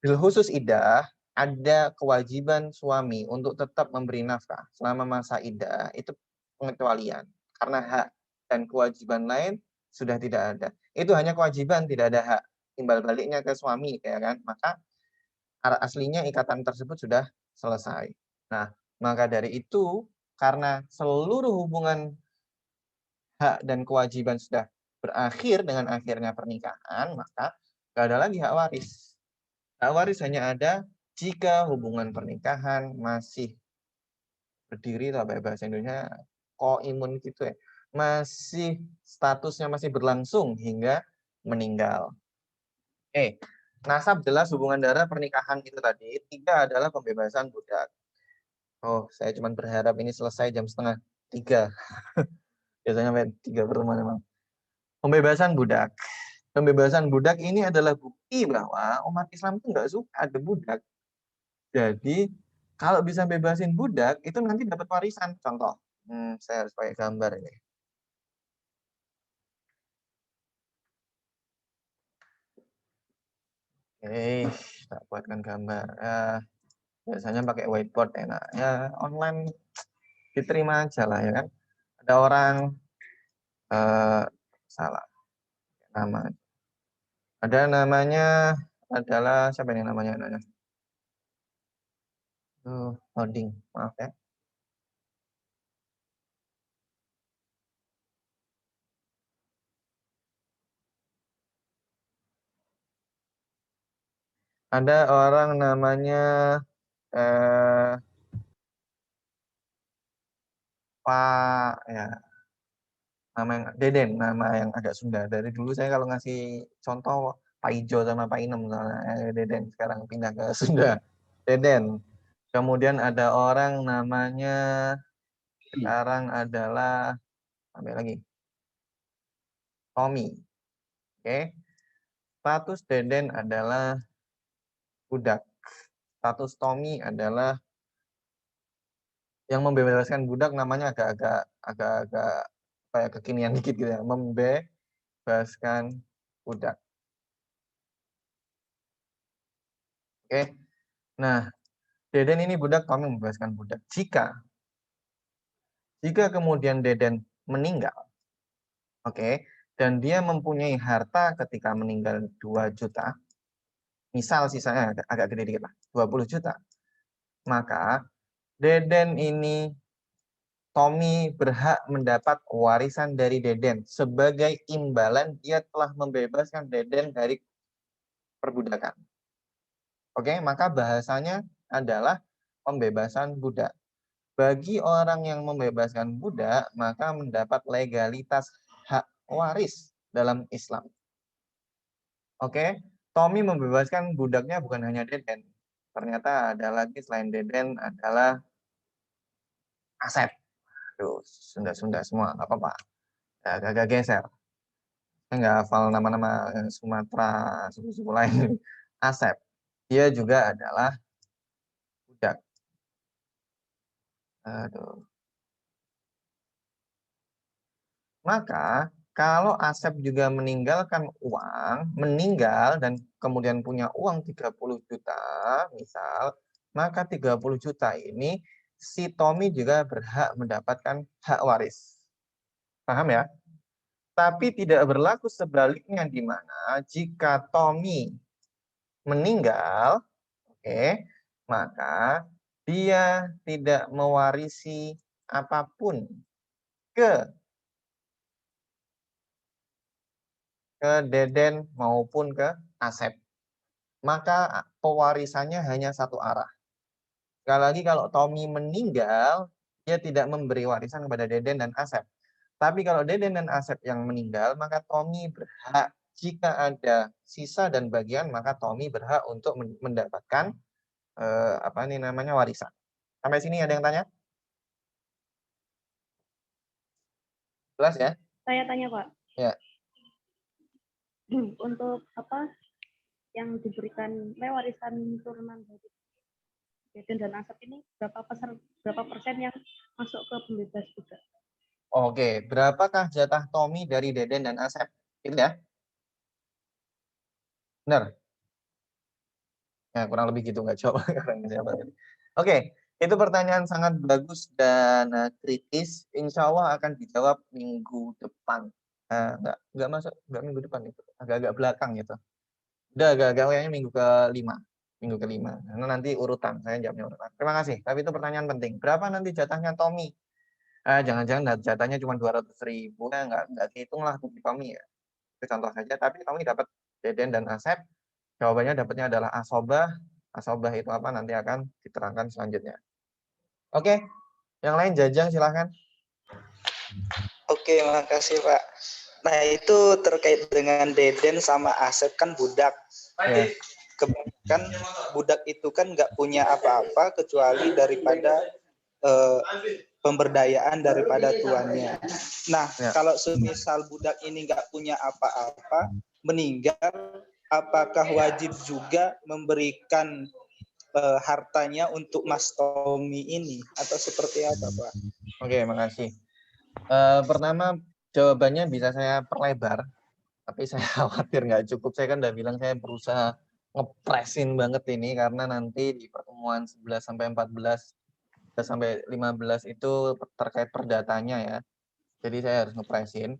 Bil khusus idah, ada kewajiban suami untuk tetap memberi nafkah selama masa idah. Itu pengecualian. Karena hak dan kewajiban lain sudah tidak ada. Itu hanya kewajiban, tidak ada hak timbal baliknya ke suami, ya kan? Maka aslinya ikatan tersebut sudah selesai. Nah, maka dari itu, karena seluruh hubungan hak dan kewajiban sudah berakhir dengan akhirnya pernikahan, maka tidak ada lagi hak waris. Hak waris hanya ada jika hubungan pernikahan masih berdiri, atau bahasa Indonesia koimun gitu ya, masih statusnya masih berlangsung hingga meninggal. Nasab jelas, hubungan darah, pernikahan itu tadi. 3 adalah pembebasan budak. Oh, saya cuma berharap ini selesai jam 2:30. Biasanya sampai 3 per rumah memang. Pembebasan budak. Pembebasan budak ini adalah bukti bahwa umat Islam itu nggak suka ada budak. Jadi, kalau bisa bebasin budak, itu nanti dapat warisan. Contoh, saya harus pakai gambar ini. Tak buatkan gambar. Biasanya pakai whiteboard enak. Ya, online diterima aja lah ya kan. Ada orang salah nama. Ada namanya adalah siapa ini namanya? Loading, maaf ya. Ada orang namanya Pak ya, nama yang Deden, nama yang agak Sunda. Dari dulu saya kalau ngasih contoh Pak Ijo sama Pak Inem, Deden, sekarang pindah ke Sunda. Deden. Kemudian ada orang namanya sekarang adalah sampai lagi Tommy. Oke. Status Deden adalah budak. Status Tommy adalah yang membebaskan budak, namanya agak kayak kekinian dikit gitu ya. Membebaskan budak. Oke. Nah, Deden ini budak, Tommy membebaskan budak. Jika kemudian Deden meninggal, oke, dan dia mempunyai harta ketika meninggal 2 juta, misal sisanya agak gede dikit lah, 20 juta, maka Deden ini, Tommy berhak mendapat warisan dari Deden sebagai imbalan dia telah membebaskan Deden dari perbudakan. Oke, maka bahasanya adalah pembebasan budak. Bagi orang yang membebaskan budak, maka mendapat legalitas hak waris dalam Islam. Oke, Tommy membebaskan budaknya bukan hanya Deden. Ternyata ada lagi selain Deden adalah Asep. Aduh, Sunda-Sunda semua, nggak apa-apa. Agak geser. Saya nggak hafal nama-nama Sumatera, suku-suku lain. Asep, dia juga adalah budak. Aduh. Maka kalau Asep juga meninggalkan uang, meninggal dan kemudian punya uang 30 juta, misal, maka 30 juta ini si Tommy juga berhak mendapatkan hak waris. Paham ya? Tapi tidak berlaku sebaliknya di mana jika Tommy meninggal, oke, maka dia tidak mewarisi apapun ke Deden maupun ke Asep. Maka pewarisannya hanya satu arah. Sekali lagi kalau Tommy meninggal, dia tidak memberi warisan kepada Deden dan Asep. Tapi kalau Deden dan Asep yang meninggal, maka Tommy berhak jika ada sisa dan bagian, maka Tommy berhak untuk mendapatkan apa ini namanya warisan. Sampai sini ada yang tanya? Jelas ya? Saya tanya Pak, Ya. untuk apa yang diberikan warisan turunan dari Deden dan Asep ini berapa persen yang masuk ke pembebas juga? Oke, berapakah jatah Tommy dari Deden dan Asep? Itu ya? Benar? Ya, kurang lebih gitu, nggak jawab. Oke, itu pertanyaan sangat bagus dan kritis. Insya Allah akan dijawab minggu depan. Nggak masuk, nggak minggu depan itu. Agak-agak belakang gitu. Udah agak-agak kayaknya minggu ke-5. Minggu ke-5. Karena nanti urutan, saya jawabnya urutan. Terima kasih. Tapi itu pertanyaan penting. Berapa nanti jatahnya Tommy? Jangan-jangan jatahnya cuma 200.000. Nggak dihitung lah untuk Tommy ya. Itu contoh saja. Tapi Tommy dapat Deden dan Asep. Jawabannya dapatnya adalah asobah. Asobah itu apa nanti akan diterangkan selanjutnya. Oke, yang lain Jajang silahkan. Oke, makasih Pak. Nah itu terkait dengan Deden sama Asep kan budak. Ya. Kebanyakan budak itu kan nggak punya apa-apa kecuali daripada pemberdayaan daripada tuannya. Nah, Ya. kalau semisal budak ini nggak punya apa-apa, meninggal, apakah wajib juga memberikan hartanya untuk Mas Tommy ini atau seperti apa, Pak? Oke, makasih. Pertama, jawabannya bisa saya perlebar, tapi saya khawatir nggak cukup. Saya kan udah bilang saya berusaha ngepresin banget ini karena nanti di pertemuan 11 sampai 14 sampai 15 itu terkait perdatanya ya. Jadi saya harus ngepresin.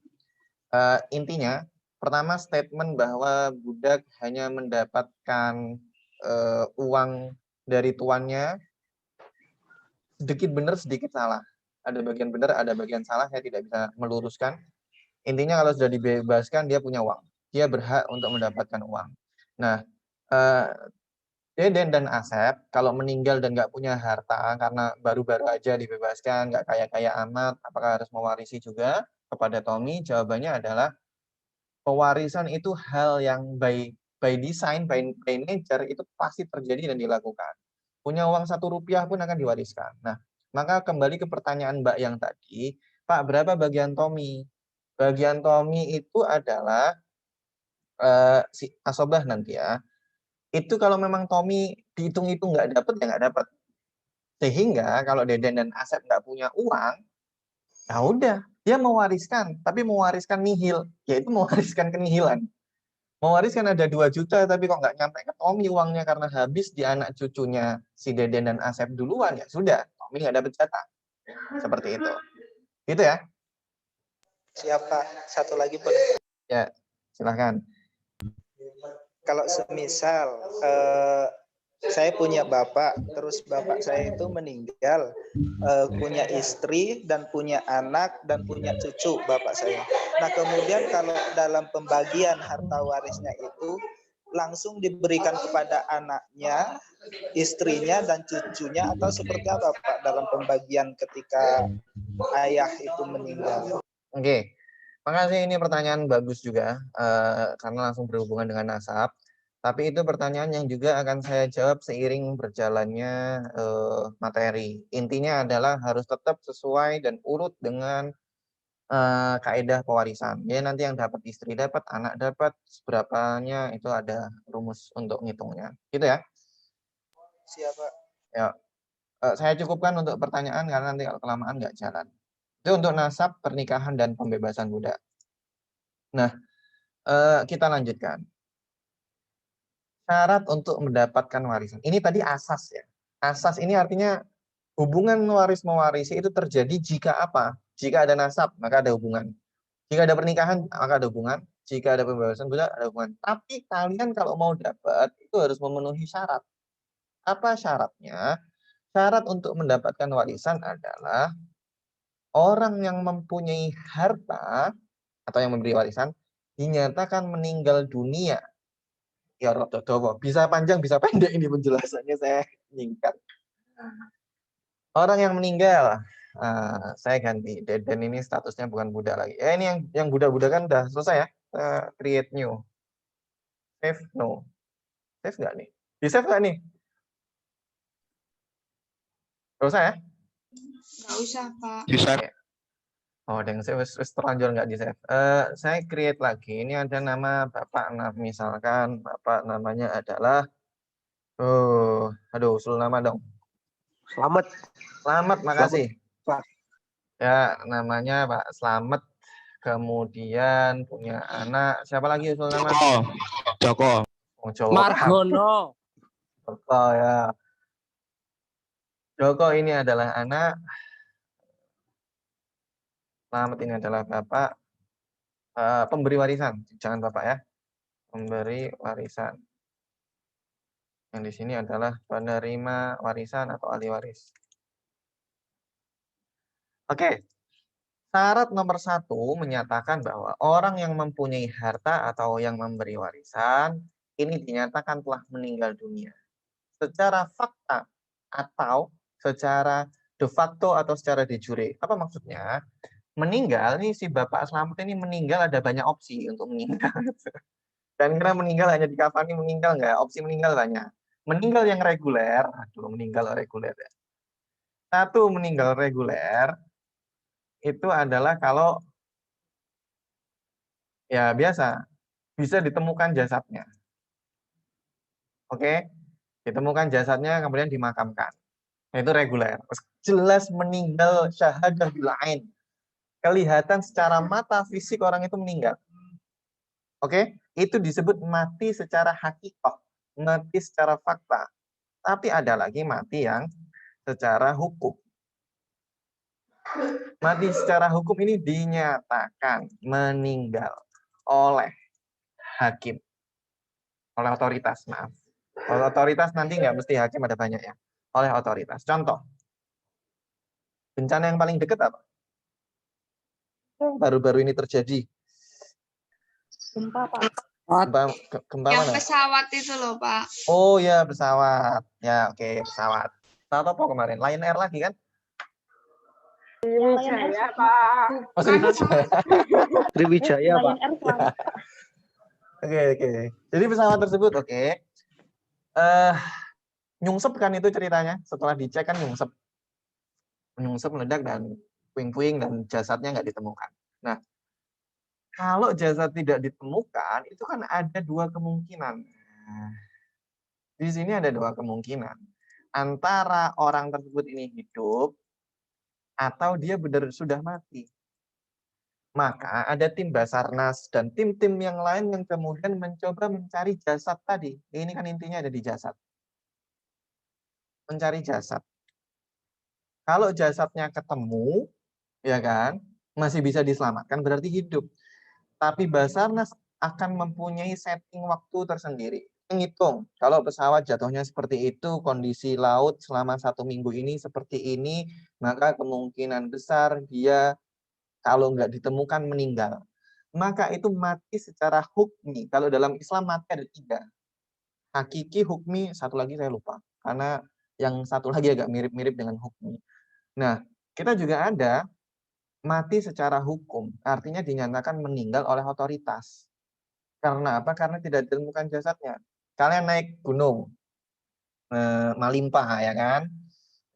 Intinya, pertama statement bahwa budak hanya mendapatkan uang dari tuannya sedikit benar, sedikit salah. Ada bagian benar, ada bagian salah, saya tidak bisa meluruskan. Intinya kalau sudah dibebaskan, dia punya uang. Dia berhak untuk mendapatkan uang. Nah, Deden dan Asep, kalau meninggal dan nggak punya harta, karena baru-baru aja dibebaskan, nggak kaya-kaya amat, apakah harus mewarisi juga kepada Tommy? Jawabannya adalah, pewarisan itu hal yang by design, by nature, itu pasti terjadi dan dilakukan. Punya uang 1 rupiah pun akan diwariskan. Nah, maka kembali ke pertanyaan Mbak yang tadi, Pak, berapa bagian Tommy? Bagian Tommy itu adalah si asobah nanti ya. Itu kalau memang Tommy dihitung-hitung nggak dapat, ya nggak dapat. Sehingga kalau Deden dan Asep nggak punya uang, ya udah, dia mewariskan, tapi mewariskan nihil, yaitu mewariskan kenihilan. Mewariskan ada 2 juta, tapi kok nggak nyampe ke Tommy uangnya karena habis di anak cucunya si Deden dan Asep duluan, ya sudah, Tommy nggak dapat jatah. Seperti itu. Gitu ya? Siapa? Satu lagi boleh. Ya, silahkan. Kalau semisal saya punya bapak, terus bapak saya itu meninggal, punya istri dan punya anak dan punya cucu bapak saya. Nah kemudian kalau dalam pembagian harta warisnya itu langsung diberikan kepada anaknya, istrinya dan cucunya atau seperti apa Pak dalam pembagian ketika ayah itu meninggal? Oke. Makasih, ini pertanyaan bagus juga, karena langsung berhubungan dengan nasab. Tapi itu pertanyaan yang juga akan saya jawab seiring berjalannya materi. Intinya adalah harus tetap sesuai dan urut dengan kaidah pewarisan. Ya nanti yang dapat istri dapat, anak dapat, seberapanya itu ada rumus untuk ngitungnya. Gitu ya. Siapa? Ya, saya cukupkan untuk pertanyaan karena nanti kalau kelamaan nggak jalan. Itu untuk nasab, pernikahan, dan pembebasan budak. Nah, kita lanjutkan. Syarat untuk mendapatkan warisan. Ini tadi asas ya. Asas ini artinya hubungan waris-mewarisi itu terjadi jika apa? Jika ada nasab, maka ada hubungan. Jika ada pernikahan, maka ada hubungan. Jika ada pembebasan budak, ada hubungan. Tapi kalian kalau mau dapat, itu harus memenuhi syarat. Apa syaratnya? Syarat untuk mendapatkan warisan adalah orang yang mempunyai harta atau yang memberi warisan dinyatakan meninggal dunia. Ya rada dawa. Bisa panjang, bisa pendek ini penjelasannya, saya singkat. Orang yang meninggal, saya ganti. Deden ini statusnya bukan budak lagi. Ini yang budak-budak kan udah selesai ya. Create new. Save no. Save nggak nih? Di save nggak nih? Nggak usah ya? Nggak usah, Pak. Bisa. Oh, yang saya wis terlanjur nggak di save. Saya create lagi. Ini ada nama Bapak, misalkan Bapak namanya adalah, aduh, usul nama dong. Selamat. Selamat, makasih. Pak. Ya, namanya Pak Slamet. Kemudian punya anak. Siapa lagi usul nama? Joko. Oh, Joko. Margono. Joko ya. Joko ini adalah anak. Slamet ini adalah Bapak. Pemberi warisan. Jangan Bapak ya. Pemberi warisan. Yang di sini adalah penerima warisan atau ahli waris. Oke. Syarat nomor 1 menyatakan bahwa orang yang mempunyai harta atau yang memberi warisan ini dinyatakan telah meninggal dunia. Secara fakta atau secara de facto atau secara de jure. Apa maksudnya? Meninggal nih, si Bapak Slamet ini meninggal, ada banyak opsi untuk meninggal. Dan kira meninggal hanya dikafani meninggal nggak? Opsi meninggal banyak. Meninggal yang reguler, aduh meninggal reguler ya. Satu, meninggal reguler itu adalah kalau ya biasa bisa ditemukan jasadnya. Oke, ditemukan jasadnya kemudian dimakamkan. Itu reguler. Jelas meninggal syahadah bil ain. Kelihatan secara mata fisik orang itu meninggal. Oke, itu disebut mati secara hakikoh, mati secara fakta. Tapi ada lagi mati yang secara hukum. Mati secara hukum ini dinyatakan meninggal oleh hakim, oleh otoritas, maaf. Oleh otoritas nanti nggak mesti hakim, ada banyak ya. Oleh otoritas. Contoh, bencana yang paling dekat apa? Baru-baru ini terjadi. Gempa, Pak. Gempa Yang mana? pesawat itu loh, Pak. Oh ya, pesawat. Ya, oke, pesawat. Pesawat apa kemarin? Lion Air lagi kan? Sriwijaya, Pak. Oh, Sriwijaya. Sriwijaya, Pak. Lion Air selamat. Oke. Jadi pesawat tersebut, oke. Nyungsep kan itu ceritanya. Setelah dicek kan nyungsep. Nyungsep, meledak, dan puing-puing, dan jasadnya nggak ditemukan. Nah, kalau jasad tidak ditemukan, itu kan ada dua kemungkinan. Nah, di sini ada dua kemungkinan. Antara orang tersebut ini hidup, atau dia benar sudah mati. Maka ada tim Basarnas dan tim-tim yang lain yang kemudian mencoba mencari jasad tadi. Ini kan intinya ada di jasad. Mencari jasad. Kalau jasadnya ketemu, ya kan, masih bisa diselamatkan, berarti hidup. Tapi Basarnas akan mempunyai setting waktu tersendiri. Menghitung, kalau pesawat jatuhnya seperti itu, kondisi laut selama 1 minggu ini seperti ini, maka kemungkinan besar dia kalau nggak ditemukan meninggal. Maka itu mati secara hukmi. Kalau dalam Islam mati ada 3. Hakiki, hukmi, satu lagi saya lupa. Karena yang satu lagi agak mirip-mirip dengan hukmi. Nah, kita juga ada mati secara hukum. Artinya dinyatakan meninggal oleh otoritas. Karena apa? Karena tidak ditemukan jasadnya. Kalian naik gunung, Malimpah ya kan?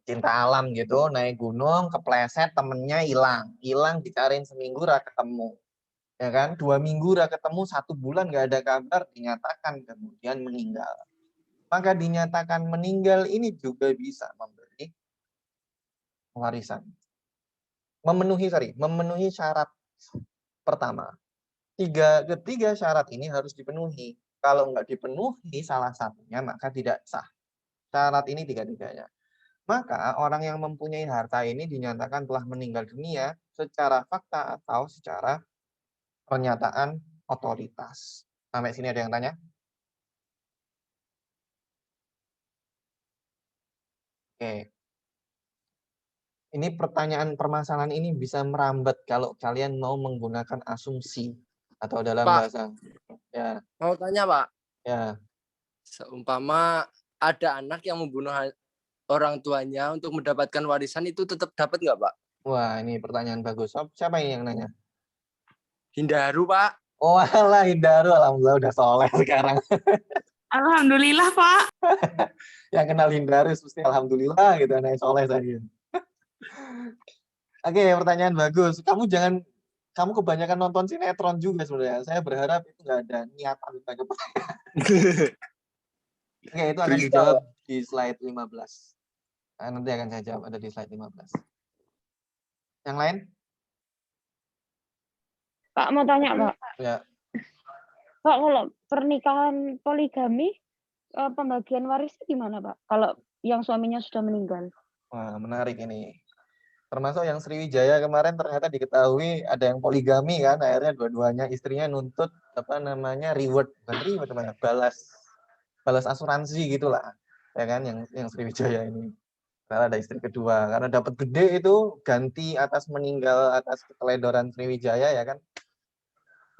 cinta alam gitu, naik gunung, kepleset, temennya hilang dicariin seminggu ra ketemu, ya kan? 2 minggu ra ketemu, 1 bulan nggak ada kabar, dinyatakan kemudian meninggal. Maka dinyatakan meninggal ini juga bisa memberi warisan. Memenuhi syarat pertama. Ketiga syarat ini harus dipenuhi. Kalau nggak dipenuhi salah satunya maka tidak sah. Syarat ini tiga-tiganya. Maka orang yang mempunyai harta ini dinyatakan telah meninggal dunia secara fakta atau secara pernyataan otoritas. Sampai sini ada yang tanya? Oke. Ini permasalahan ini bisa merambat kalau kalian mau menggunakan asumsi atau dalam Pak. bahasa. Ya, Mau tanya, Pak. ya. Seumpama ada anak yang membunuh orang tuanya untuk mendapatkan warisan itu tetap dapat nggak, Pak? Wah, ini pertanyaan bagus. Siapa ini yang nanya? Hindaru, Pak. Oh, alah, Hindaru. Alhamdulillah udah soleh sekarang. Alhamdulillah, Pak. Yang kenal Hindaru mesti alhamdulillah gitu, anak soleh tadi. Oke, pertanyaan bagus. Kamu kebanyakan nonton sinetron juga sebenarnya. Saya berharap itu nggak ada niatan tanya pertanyaan. Oke, itu akan dijawab di slide 15. Nanti akan saya jawab, ada di slide 15. Yang lain? Pak mau tanya, Pak. Ya. Pak, kalau pernikahan poligami, pembagian warisnya gimana, Pak? Kalau yang suaminya sudah meninggal. Wah, menarik ini. Termasuk yang Sriwijaya kemarin ternyata diketahui ada yang poligami kan, akhirnya dua-duanya istrinya nuntut reward, bukan reward, balas asuransi gitulah, ya kan, yang Sriwijaya ini. Karena ada istri kedua, karena dapat gede itu ganti atas meninggal atas keteledoran Sriwijaya, ya kan.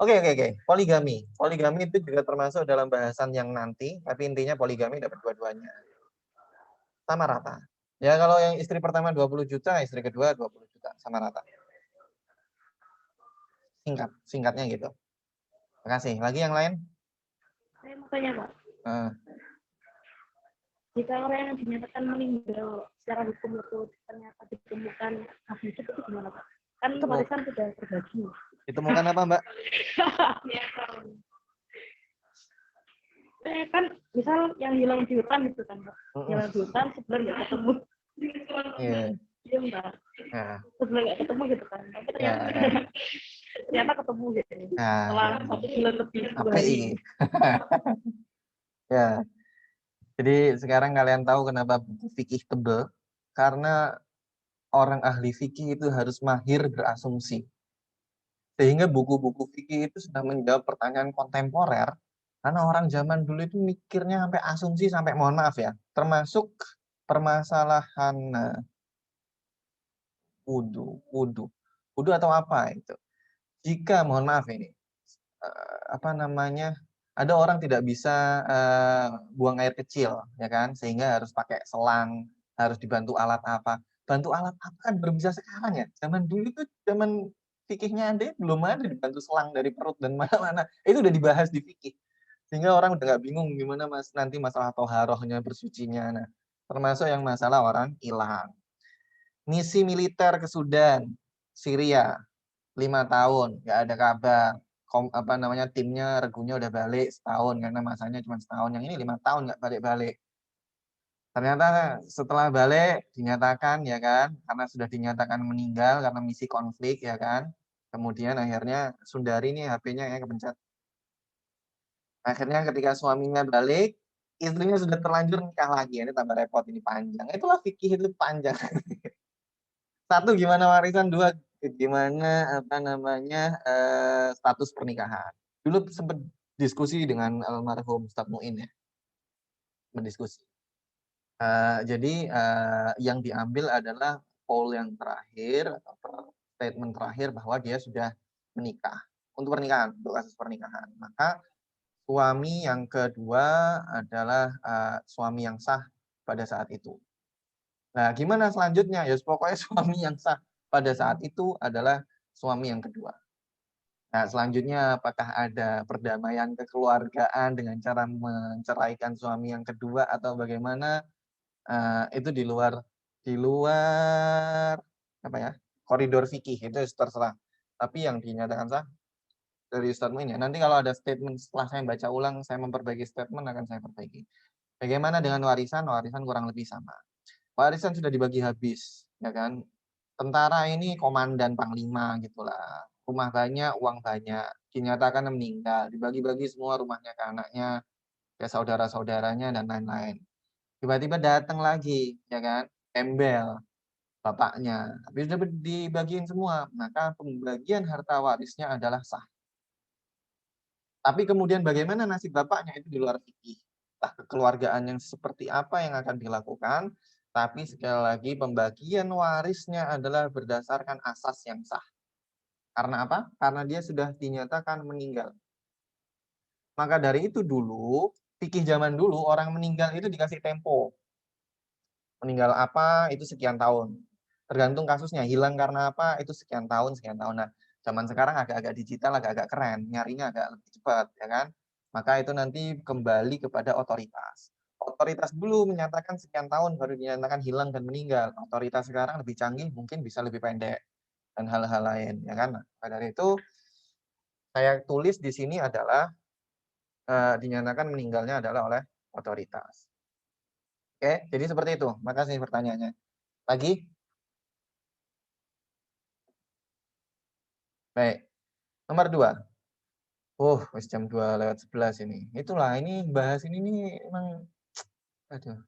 Oke. Poligami itu juga termasuk dalam bahasan yang nanti, tapi intinya poligami dapat dua-duanya sama rata. Ya kalau yang istri pertama 20 juta, istri kedua 20 juta, sama rata. Singkatnya gitu. Terima kasih. Lagi yang lain? Saya mau tanya, Pak. Jika orang yang dinyatakan meninggal secara hukum itu ternyata ditemukan habis itu gimana, Pak? Kan warisan sudah terbagi. Ditemukan apa, Mbak? Kan misal yang hilang di hutan itu kan, Pak. Hilang di hutan sebulan nggak ketemu. Iya. Iya, Mbak. Nah, Sebulan nggak ketemu gitu kan. Tapi ya. ternyata ketemu gitu. Nah, Setelah 1 bulan lebih. 2 API. hari. Ya. Jadi sekarang kalian tahu kenapa buku fikih tebel? Karena orang ahli fikih itu harus mahir berasumsi. Sehingga buku-buku fikih itu sudah menjawab pertanyaan kontemporer. Karena orang zaman dulu itu mikirnya sampai asumsi, sampai mohon maaf ya. Termasuk permasalahan wudhu. Wudhu atau apa itu. Jika, mohon maaf ini, ada orang tidak bisa buang air kecil, ya kan, sehingga harus pakai selang, harus dibantu alat apa. Bantu alat apa kan baru bisa sekarang ya. Zaman dulu itu, zaman fikihnya ada, belum ada dibantu selang dari perut dan mana-mana. Itu udah dibahas di fikih. Sehingga orang udah nggak bingung gimana nanti masalah toharohnya, bersucinya. Nah, termasuk yang masalah orang hilang. Misi militer ke Sudan, Syria, 5 tahun, nggak ada kabar. Timnya regunya udah balik setahun karena masanya cuma setahun. Yang ini 5 tahun nggak balik-balik. Ternyata setelah balik dinyatakan, ya kan, karena sudah dinyatakan meninggal karena misi konflik, ya kan. Kemudian akhirnya Sundari ini HP-nya ya kepencet. Akhirnya ketika suaminya balik, istrinya sudah terlanjur nikah lagi. Ini tambah repot, ini panjang. Itulah fikih itu panjang. 1, gimana warisan, 2, gimana status pernikahan. Dulu sempat diskusi dengan almarhum Ustaz Muin ya, berdiskusi. Jadi yang diambil adalah poll yang terakhir atau statement terakhir bahwa dia sudah menikah untuk pernikahan, untuk kasus pernikahan. Maka suami yang kedua adalah suami yang sah pada saat itu. Nah, gimana selanjutnya? Ya, pokoknya suami yang sah pada saat itu adalah suami yang kedua. Nah, selanjutnya apakah ada perdamaian kekeluargaan dengan cara menceraikan suami yang kedua atau bagaimana? Itu di luar di luar apa ya koridor fikih itu terserah. Tapi yang dinyatakan sah dari Ustadz Muin ya. Nanti kalau ada statement setelah saya baca ulang, saya memperbaiki statement akan saya perbaiki. Bagaimana dengan warisan? Warisan kurang lebih sama. Warisan sudah dibagi habis, ya kan? Tentara ini komandan panglima gitulah. Rumah banyak, uang banyak. Dinyatakan meninggal, dibagi-bagi semua rumahnya ke anaknya, ke saudara-saudaranya dan lain-lain. Tiba-tiba datang lagi, ya kan? Embel bapaknya. Habis sudah dibagiin semua, maka pembagian harta warisnya adalah sah. Tapi kemudian bagaimana nasib bapaknya itu di luar fikih. Entah kekeluargaan yang seperti apa yang akan dilakukan, tapi sekali lagi pembagian warisnya adalah berdasarkan asas yang sah. Karena apa? Karena dia sudah dinyatakan meninggal. Maka dari itu dulu, fikih zaman dulu orang meninggal itu dikasih tempo. Meninggal apa itu sekian tahun. Tergantung kasusnya, hilang karena apa itu sekian tahun, sekian tahun. Nah, zaman sekarang agak-agak digital, agak-agak keren, nyarinya agak lebih cepat, ya kan? Maka itu nanti kembali kepada otoritas. Otoritas dulu menyatakan sekian tahun baru dinyatakan hilang dan meninggal. Otoritas sekarang lebih canggih, mungkin bisa lebih pendek dan hal-hal lain, ya kan? Maka dari itu saya tulis di sini adalah dinyatakan meninggalnya adalah oleh otoritas. Oke, jadi seperti itu. Makasih pertanyaannya. Lagi? Baik. Nomor 2. Wis jam 2:11 ini. Itulah, ini bahas ini nih emang aduh.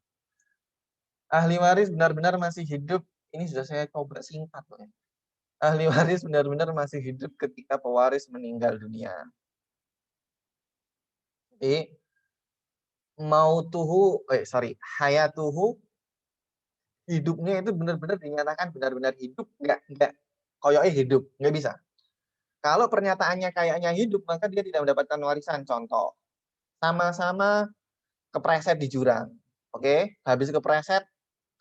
Ahli waris benar-benar masih hidup. Ini sudah saya coba singkat loh ya. Ahli waris benar-benar masih hidup ketika pewaris meninggal dunia. Jadi hayatuhu hidupnya itu benar-benar dinyatakan benar-benar hidup, enggak koyoknya hidup, enggak bisa. Kalau pernyataannya kayaknya hidup, maka dia tidak mendapatkan warisan. Contoh, sama-sama kepreset di jurang. Oke, habis kepreset,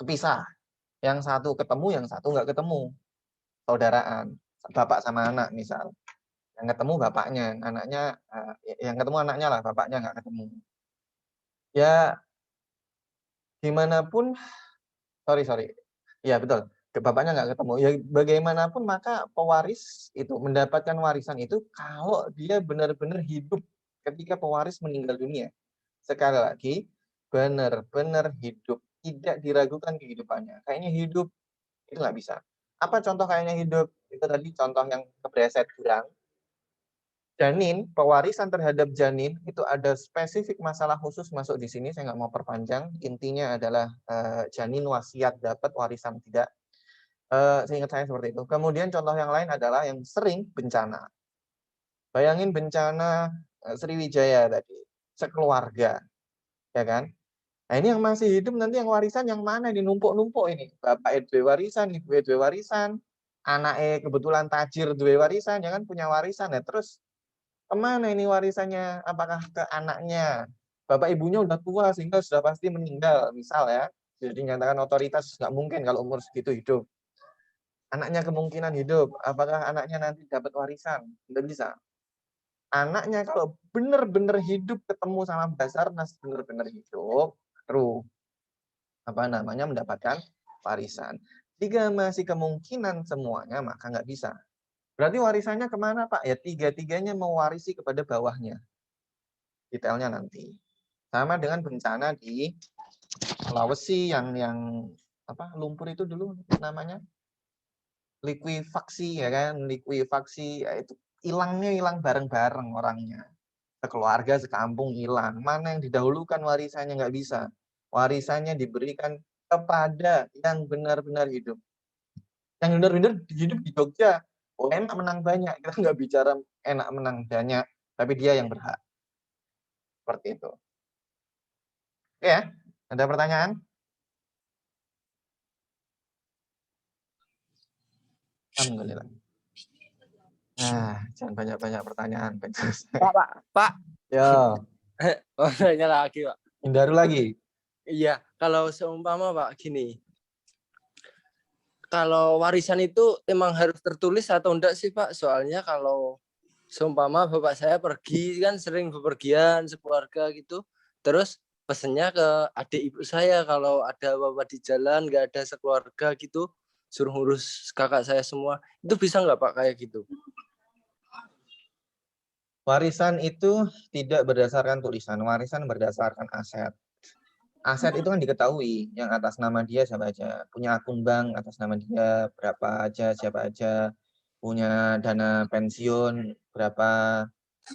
kepisah. Yang satu ketemu, yang satu nggak ketemu. Saudaraan, bapak sama anak misal. Yang ketemu bapaknya, anaknya, yang ketemu anaknya lah, bapaknya nggak ketemu. Ya, gimana pun, sorry. Iya betul, bapaknya nggak ketemu. Ya bagaimanapun maka pewaris itu mendapatkan warisan itu kalau dia benar-benar hidup ketika pewaris meninggal dunia. Sekali lagi, benar-benar hidup, tidak diragukan kehidupannya. Kayaknya hidup itu nggak bisa. Apa contoh kayaknya hidup? Itu tadi contoh yang kepleset jurang. Janin, pewarisan terhadap janin itu ada spesifik masalah khusus masuk di sini. Saya nggak mau perpanjang. Intinya adalah janin wasiat dapat, warisan tidak. Seingat saya seperti itu. Kemudian contoh yang lain adalah yang sering bencana. Bayangin bencana Sriwijaya tadi, sekeluarga, ya kan? Nah ini yang masih hidup nanti yang warisan yang mana? Dinumpuk-numpuk ini. Bapak dua warisan, ibu dua warisan, anak kebetulan tajir dua warisan, jangan punya warisan ya. Terus kemana ini warisannya? Apakah ke anaknya? Bapak ibunya udah tua sehingga sudah pasti meninggal, misal ya. Jadi nyatakan otoritas nggak mungkin kalau umur segitu hidup. Anaknya kemungkinan hidup. Apakah anaknya nanti dapat warisan? Tidak bisa. Anaknya kalau benar-benar hidup ketemu sama Basarnas benar-benar hidup, baru mendapatkan warisan. Jika masih kemungkinan semuanya, maka nggak bisa. Berarti warisannya kemana, Pak? Ya tiga-tiganya mewarisi kepada bawahnya. Detailnya nanti. Sama dengan bencana di Sulawesi yang lumpur itu dulu namanya likuifaksi, ya kan? Likuifaksi, ya itu hilangnya hilang bareng-bareng orangnya. Sekeluarga, sekampung hilang. Mana yang didahulukan warisannya nggak bisa. Warisannya diberikan kepada yang benar-benar hidup. Yang benar-benar hidup di Jogja, enak menang banyak. Kita nggak bicara enak menang banyak, tapi dia yang berhak. Seperti itu. Oke ya, ada pertanyaan? Alhamdulillah. Nah, jangan banyak-banyak pertanyaan. Pak. Ya. Oh, nanya lagi, Pak. Hindari lagi. Iya, kalau seumpama Pak gini. Kalau warisan itu emang harus tertulis atau enggak sih, Pak? Soalnya kalau seumpama bapak saya pergi kan sering bepergian sekeluarga gitu. Terus pesennya ke adik ibu saya kalau ada apa-apa di jalan nggak ada sekeluarga gitu suruh ngurus kakak saya semua. Itu bisa nggak Pak kayak gitu? Warisan itu tidak berdasarkan tulisan, warisan berdasarkan aset. Aset itu kan diketahui, yang atas nama dia siapa aja, punya akun bank atas nama dia berapa aja, siapa aja, punya dana pensiun berapa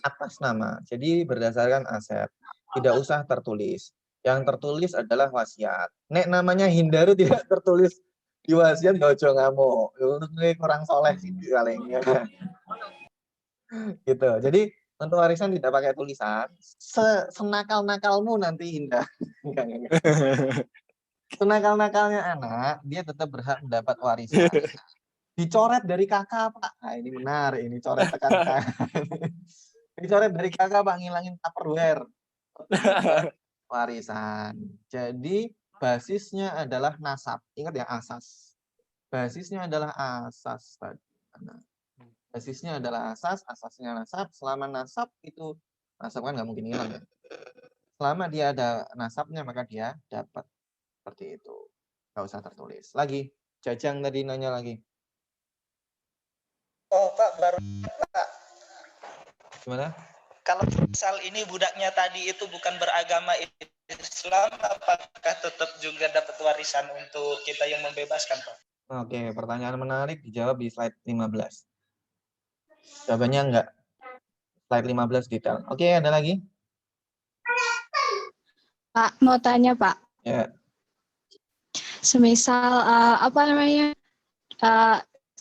atas nama. Jadi berdasarkan aset, tidak usah tertulis. Yang tertulis adalah wasiat. Nek namanya Hindaru tidak tertulis di wasiat, gak ojo ngamuk. Ini kurang soleh sih paling ya. Gitu. Jadi untuk warisan tidak pakai tulisan. Senakal-nakalmu nanti Hinda. Senakal-nakalnya anak, dia tetap berhak mendapat warisan. Dicoret dari kakak, Pak. Nah, ini menarik, ini coret tekan kakak. Dicoret dari kakak, Pak, ngilangin Tupperware. Warisan. Jadi basisnya adalah nasab. Ingat ya, asas. Basisnya adalah asas tadi. Nah, basisnya adalah asas, asasnya nasab. Selama nasab itu, nasab kan nggak mungkin hilang ya. Selama dia ada nasabnya, maka dia dapat. Seperti itu. Nggak usah tertulis. Lagi, Jajang tadi nanya lagi. Oh Pak, baru Pak. Gimana? Kalau misal ini budaknya tadi itu bukan beragama Islam, apakah tetap juga dapat warisan untuk kita yang membebaskan Pak? Oke, pertanyaan menarik dijawab di slide 15. Jawabannya enggak. Slide 15 detail. Oke, ada lagi? Pak, mau tanya Pak. Ya. Semisal apa namanya?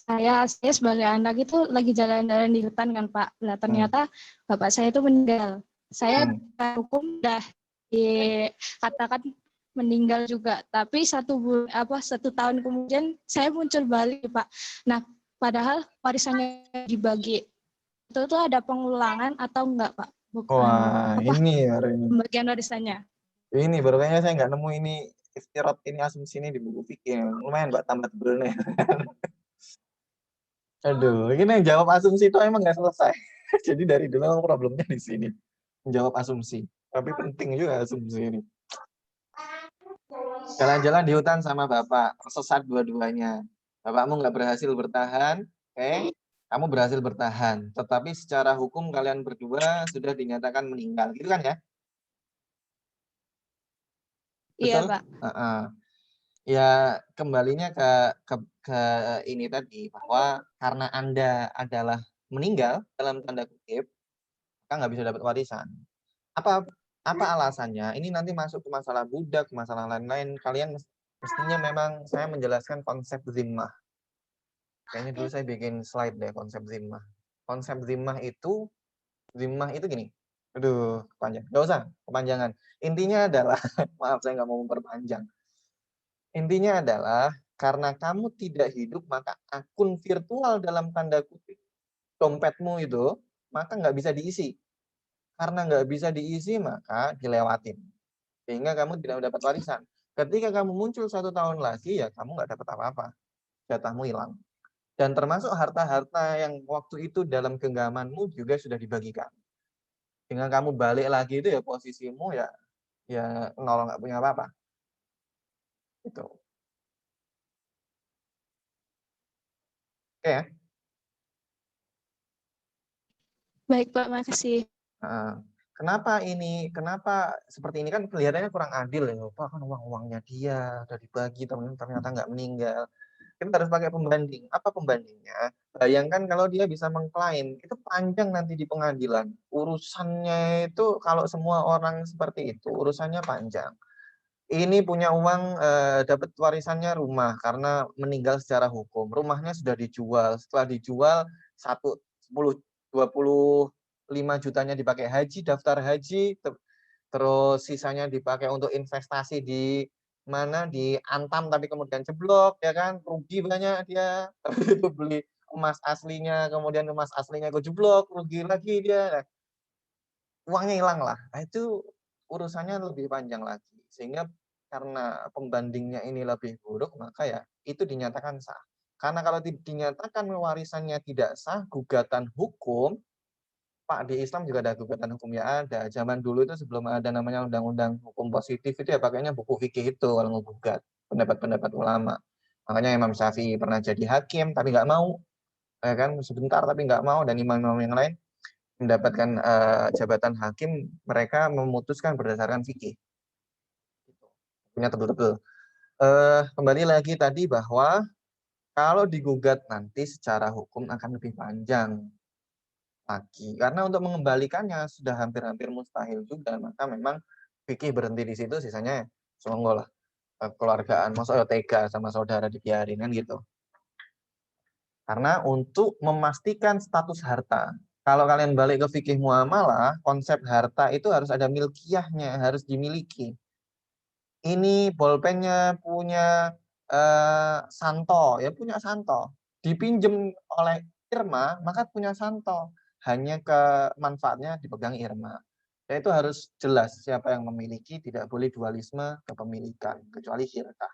Saya sebagai anak itu lagi jalan-jalan di hutan kan Pak. Nah ternyata bapak saya itu meninggal. Saya hukum udah dikatakan meninggal juga. Tapi satu tahun kemudian saya muncul balik Pak. Nah padahal warisannya dibagi. Itu tuh ada pengulangan atau enggak Pak? Bukan, Wah, ini baru ini. pembagian warisannya. Ini baru kayaknya saya nggak nemu ini istirot ini asumsi ini di buku fikih. Lumayan Mbak tambah tebelnya. Aduh, ini yang jawab asumsi itu emang nggak selesai. Jadi dari dulu problemnya di sini. Menjawab asumsi. Tapi penting juga asumsi ini. Jalan-jalan di hutan sama bapak, tersesat dua-duanya. Bapakmu nggak berhasil bertahan, oke? Kamu berhasil bertahan. Tetapi secara hukum kalian berdua sudah dinyatakan meninggal. Gitu kan ya? Iya Betul? Pak. Ya kembalinya ke ini tadi, bahwa karena Anda adalah meninggal dalam tanda kutip, maka nggak bisa dapat warisan. Apa alasannya? Ini nanti masuk ke masalah budak, masalah lain-lain. Kalian mestinya memang saya menjelaskan konsep zimmah. Kayaknya dulu saya bikin slide deh konsep zimmah. Konsep zimmah itu gini. Aduh, panjang. Nggak usah, kepanjangan. Intinya adalah, maaf saya nggak mau memperpanjang. Intinya adalah, karena kamu tidak hidup, maka akun virtual dalam tanda kutip, dompetmu itu, maka nggak bisa diisi. Karena nggak bisa diisi, maka dilewatin. Sehingga kamu tidak mendapat warisan. Ketika kamu muncul 1 tahun lagi, ya kamu nggak dapat apa-apa. Jatahmu hilang. Dan termasuk harta-harta yang waktu itu dalam genggamanmu juga sudah dibagikan. Dengan kamu balik lagi itu ya posisimu ya nol, nggak punya apa-apa. Itu. Oke ya. Baik Pak, makasih. Kenapa seperti ini kan kelihatannya kurang adil ya, Pak, kan uang-uangnya dia udah dibagi, ternyata nggak meninggal. Kita harus pakai pembanding. Apa pembandingnya? Bayangkan kalau dia bisa mengklaim, itu panjang nanti di pengadilan. Urusannya itu kalau semua orang seperti itu, urusannya panjang. Ini punya uang, dapat warisannya rumah karena meninggal secara hukum. Rumahnya sudah dijual. Setelah dijual 25 jutanya dipakai haji, daftar haji, terus sisanya dipakai untuk investasi di mana, di Antam, tapi kemudian jeblok, ya kan, rugi banyak dia. Tapi itu beli emas aslinya, kemudian emas aslinya kejeblok, rugi lagi dia. Nah, uangnya hilang lah. Nah, itu urusannya lebih panjang lagi. Sehingga karena pembandingnya ini lebih buruk, maka ya itu dinyatakan sah. Karena kalau dinyatakan warisannya tidak sah, gugatan hukum Pak, di Islam juga ada gugatan hukum ya ada. Zaman dulu itu sebelum ada namanya undang-undang hukum positif itu ya pakainya buku fikih itu kalau ngegugat pendapat-pendapat ulama. Makanya Imam Syafi'i pernah jadi hakim tapi nggak mau, ya kan sebentar tapi nggak mau, dan imam-imam yang lain mendapatkan jabatan hakim mereka memutuskan berdasarkan fikih. Punya tebel-tebel. Kembali lagi tadi bahwa kalau digugat nanti secara hukum akan lebih panjang lagi karena untuk mengembalikannya sudah hampir-hampir mustahil juga, maka memang fikih berhenti di situ, sisanya monggo lah keluargaan, masa tega sama saudara dibiarin kan gitu. Karena untuk memastikan status harta, kalau kalian balik ke fikih muamalah, konsep harta itu harus ada milkiyahnya, harus dimiliki. Ini bolpennya punya Santo, ya punya Santo. Dipinjem oleh Irma, maka punya Santo. Hanya ke manfaatnya dipegang Irma. Ya itu harus jelas siapa yang memiliki, tidak boleh dualisme kepemilikan, kecuali syirkah.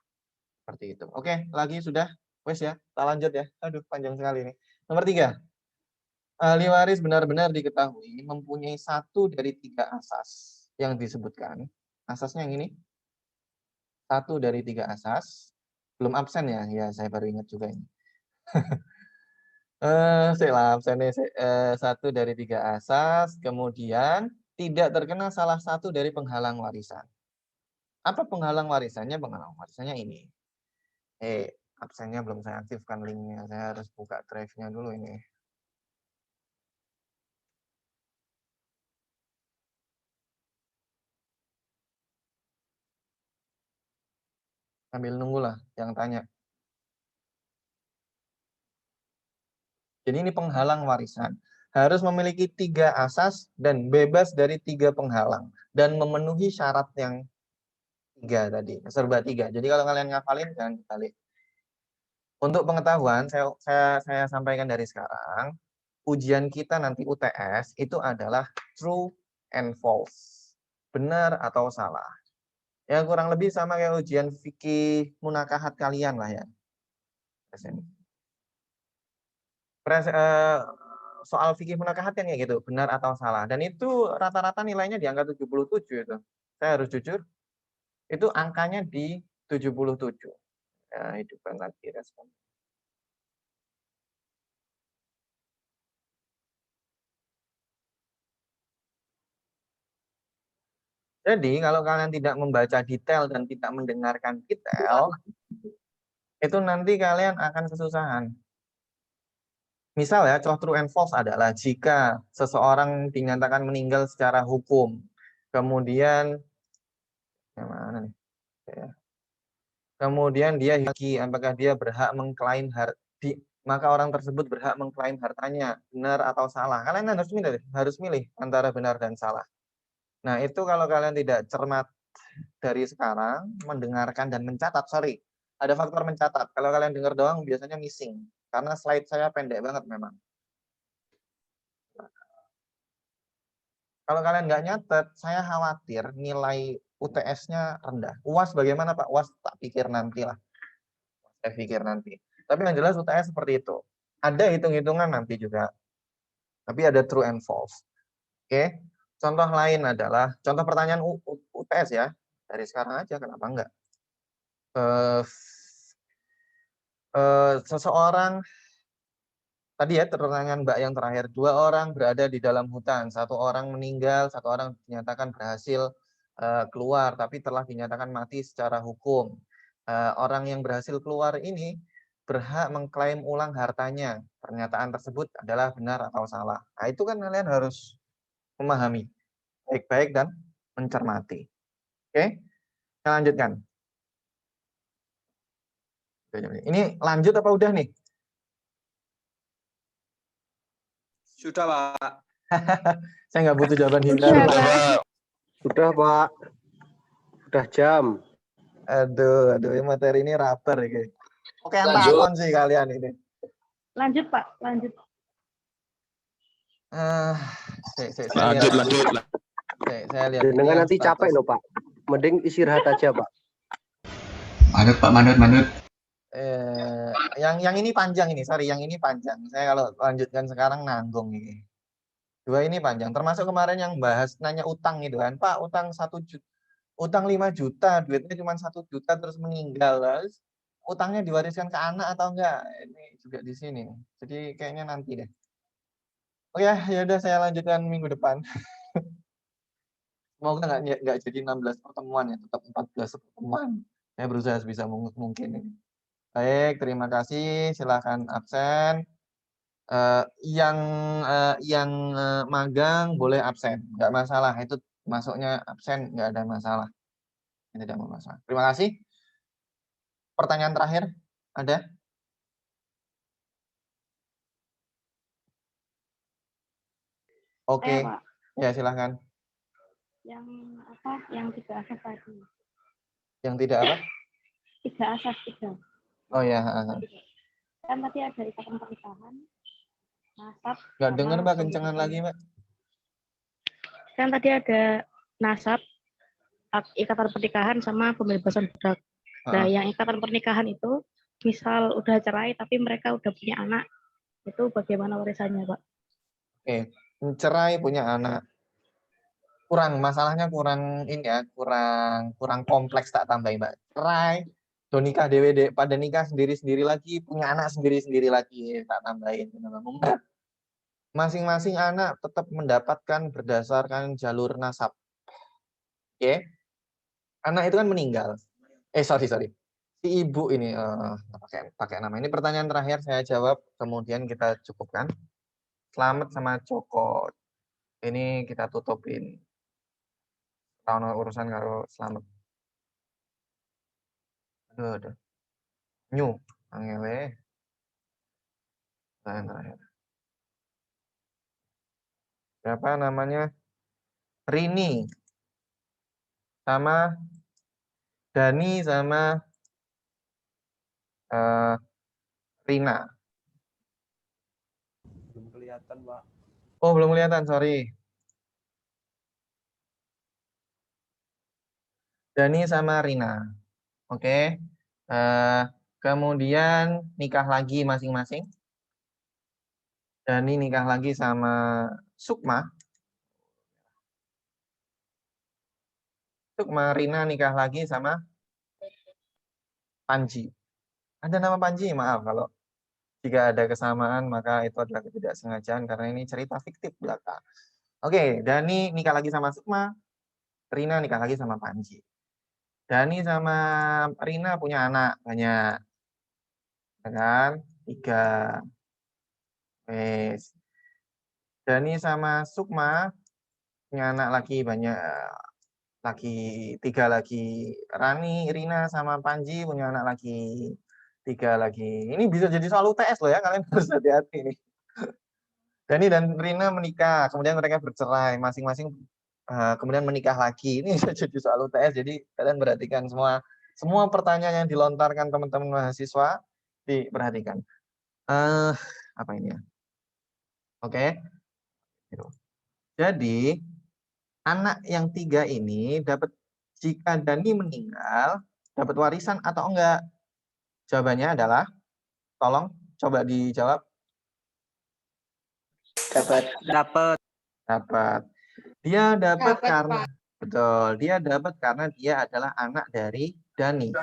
Seperti itu. Oke, lagi sudah? Wes ya, kita lanjut ya. Aduh, panjang sekali nih. Nomor 3. Ahli waris benar-benar diketahui mempunyai 1 dari 3 asas yang disebutkan. Asasnya yang ini. 1 dari 3 asas. Belum absen ya? Ya, saya baru ingat juga ini. Saya absen nih. 1 dari 3 asas. Kemudian tidak terkena salah satu dari penghalang warisan. Apa penghalang warisannya? Penghalang warisannya ini. Absennya belum saya aktifkan linknya. Saya harus buka drive-nya dulu ini. Sambil nunggulah yang tanya. Jadi ini penghalang warisan. Harus memiliki 3 asas dan bebas dari 3 penghalang. Dan memenuhi syarat yang 3 tadi. Serba 3. Jadi kalau kalian ngafalin, jangan dibalik. Untuk pengetahuan, saya sampaikan dari sekarang. Ujian kita nanti UTS itu adalah true and false. Benar atau salah. Ya kurang lebih sama kayak ujian fikih munakahat kalian lah ya. Soal fikih munakahat kan kayak gitu, benar atau salah. Dan itu rata-rata nilainya di angka 77 itu. Saya harus jujur, itu angkanya di 77. Ya, hidupkan lagi respon. Jadi kalau kalian tidak membaca detail dan tidak mendengarkan detail, itu nanti kalian akan kesusahan. Misal ya, true and false adalah jika seseorang dinyatakan meninggal secara hukum, kemudian yang mana nih? Kemudian dia lagi apakah dia berhak mengklaim maka orang tersebut berhak mengklaim hartanya, benar atau salah. Kalian harus milih antara benar dan salah. Nah, itu kalau kalian tidak cermat dari sekarang, mendengarkan dan mencatat, ada faktor mencatat. Kalau kalian dengar doang biasanya missing karena slide saya pendek banget memang. Kalau kalian nggak nyatet, saya khawatir nilai UTS-nya rendah. UAS bagaimana Pak? UAS tak pikir nanti lah. Saya pikir nanti. Tapi yang jelas UTS seperti itu. Ada hitung-hitungan nanti juga. Tapi ada true and false. Oke. Contoh lain adalah, contoh pertanyaan UTS ya. Dari sekarang aja, kenapa enggak? Seseorang, tadi ya pertanyaan Mbak yang terakhir, 2 orang berada di dalam hutan. 1 orang meninggal, 1 orang dinyatakan berhasil keluar, tapi telah dinyatakan mati secara hukum. Orang yang berhasil keluar ini berhak mengklaim ulang hartanya. Pernyataan tersebut adalah benar atau salah. Nah, itu kan kalian harus memahami baik-baik dan mencermati. Oke, kita lanjutkan. Ini lanjut apa udah nih? Sudah, Pak. Saya nggak butuh jawaban hindar. Sudah, Pak. Sudah jam. Aduh, materi ini rapper ya. Oke, yang takon sih kalian ini. Lanjut, Pak. Lanjut. Saya lihat. Dengan nanti capek loh, Pak. Mending istirahat aja, Pak. Manut, Pak. Manut. Yang ini panjang ini, sorry, yang ini panjang. Saya kalau lanjutkan sekarang nanggung ini. Dua ini panjang. Termasuk kemarin yang bahas nanya utang itu kan. Pak, utang 1 juta, utang 5 juta, duitnya cuma 1 juta terus meninggal. Terus utangnya diwariskan ke anak atau enggak? Ini juga di sini. Jadi kayaknya nanti deh. Oh ya, ya udah saya lanjutkan minggu depan. Semoga nggak jadi 16 pertemuan ya, tetap 14 pertemuan. Saya berusaha sebisa mungkin ini. Baik, terima kasih. Silahkan absen. Yang magang boleh absen, nggak masalah. Itu masuknya absen nggak ada masalah. Ini tidak masalah. Terima kasih. Pertanyaan terakhir ada? Oke, Saya, Pak, ya silahkan. yang apa? Yang 3 asas tadi. Yang tidak apa? 3 asas 3. Oh ya, Kan tadi ada ikatan pernikahan, nasab. nggak sama dengar Mbak, kencengan pembebasan. lagi Mbak. Kan tadi ada nasab, ikatan pernikahan sama pembebasan budak. Nah, yang ikatan pernikahan itu, misal udah cerai tapi mereka udah punya anak, itu bagaimana warisannya, Pak? Oke, cerai punya anak. Masalahnya kurang ini ya, kurang kompleks tak tambahin Mbak. Cerai, do nikah DWD, pada nikah sendiri-sendiri lagi, punya anak sendiri-sendiri lagi, tak tambahin. Masing-masing anak tetap mendapatkan berdasarkan jalur nasab. Oke. Anak itu kan meninggal. Sorry. Si ibu ini pakai nama. Ini pertanyaan terakhir saya jawab, kemudian kita cukupkan. Selamat sama Joko. Ini kita tutupin. Tahun urusan kalau selamat. Aduh. Nyu, angele. Pertanyaan terakhir. Siapa namanya? Rini. Sama Dani sama Rina. Belum kelihatan, Pak. Oh, belum kelihatan, sorry. Dani sama Rina. Oke. Kemudian nikah lagi masing-masing. Dani nikah lagi sama Sukma. Rina nikah lagi sama Panji. Ada nama Panji? Maaf kalau jika ada kesamaan maka itu adalah ketidaksengajaan karena ini cerita fiktif belaka. Oke, Dani nikah lagi sama Sukma. Rina nikah lagi sama Panji. Dani sama Rina punya anak banyak. Ya kan? 3. Wes. Dani sama Sukma punya anak lagi banyak. 3 lagi. Rina sama Panji punya anak lagi 3 lagi. Ini bisa jadi soal UTS loh ya, kalian harus hati-hati nih. Dani dan Rina menikah, kemudian mereka bercerai, masing-masing kemudian menikah lagi. Ini bisa jadi soal UTS, jadi kalian perhatikan semua pertanyaan yang dilontarkan teman-teman mahasiswa diperhatikan. Apa ini ya? Oke. Jadi anak yang 3 ini dapat, jika Dani meninggal, dapat warisan atau enggak? Jawabannya adalah, tolong coba dijawab. Dapat. Dia dapat Dapat, karena, Pak. betul, dia dapat karena dia adalah anak dari Dani.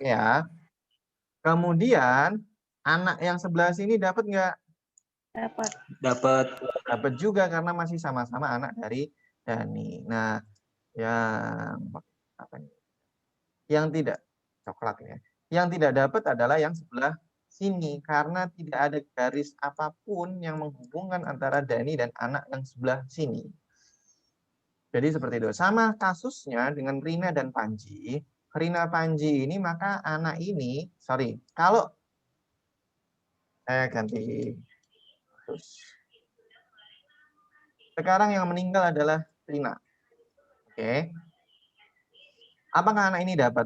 Ya. Kemudian anak yang sebelah sini dapat enggak? Dapat juga karena masih sama-sama anak dari Dani. Nah, yang tidak coklat ya. Yang tidak dapat adalah yang sebelah sini karena tidak ada garis apapun yang menghubungkan antara Dani dan anak yang sebelah sini. Jadi seperti itu. Sama kasusnya dengan Rina dan Panji. Rina Panji ini maka anak ini, kalau saya ganti. Sekarang yang meninggal adalah Rina. Oke. Apakah anak ini dapat?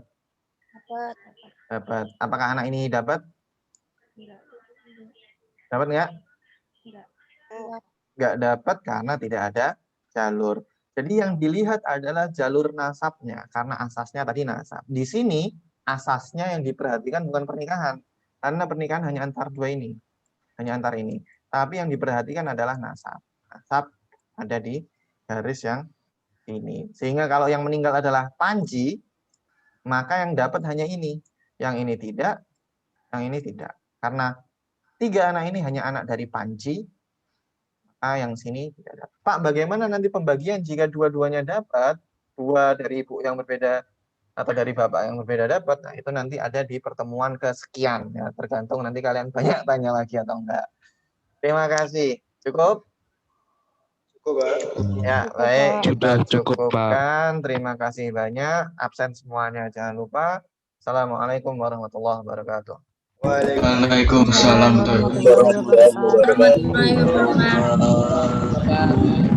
Dapat. Apakah anak ini dapat? Dapat nggak? Nggak dapat karena tidak ada jalur. Jadi yang dilihat adalah jalur nasabnya karena asasnya tadi nasab. Di sini asasnya yang diperhatikan bukan pernikahan karena pernikahan hanya antar dua ini, hanya antar ini. Tapi yang diperhatikan adalah nasab. Nasab ada di garis yang ini. Sehingga kalau yang meninggal adalah Panji, maka yang dapat hanya ini. Yang ini tidak, yang ini tidak. Karena 3 anak ini hanya anak dari Panji, maka yang sini tidak dapat. Pak, bagaimana nanti pembagian jika dua-duanya dapat, 2 dari ibu yang berbeda atau dari bapak yang berbeda dapat? Nah, itu nanti ada di pertemuan kesekian. Ya, tergantung nanti kalian banyak tanya lagi atau enggak. Terima kasih. Cukup? Cukup, Pak. Ya, Cukup, baik. Pak. Kita Sudah cukup, Pak. cukupkan. Terima kasih banyak. Absen semuanya jangan lupa. Assalamualaikum warahmatullahi wabarakatuh. Waalaikumsalam warahmatullahi Warahmatullahi wabarakatuh. Waalaikumsalam.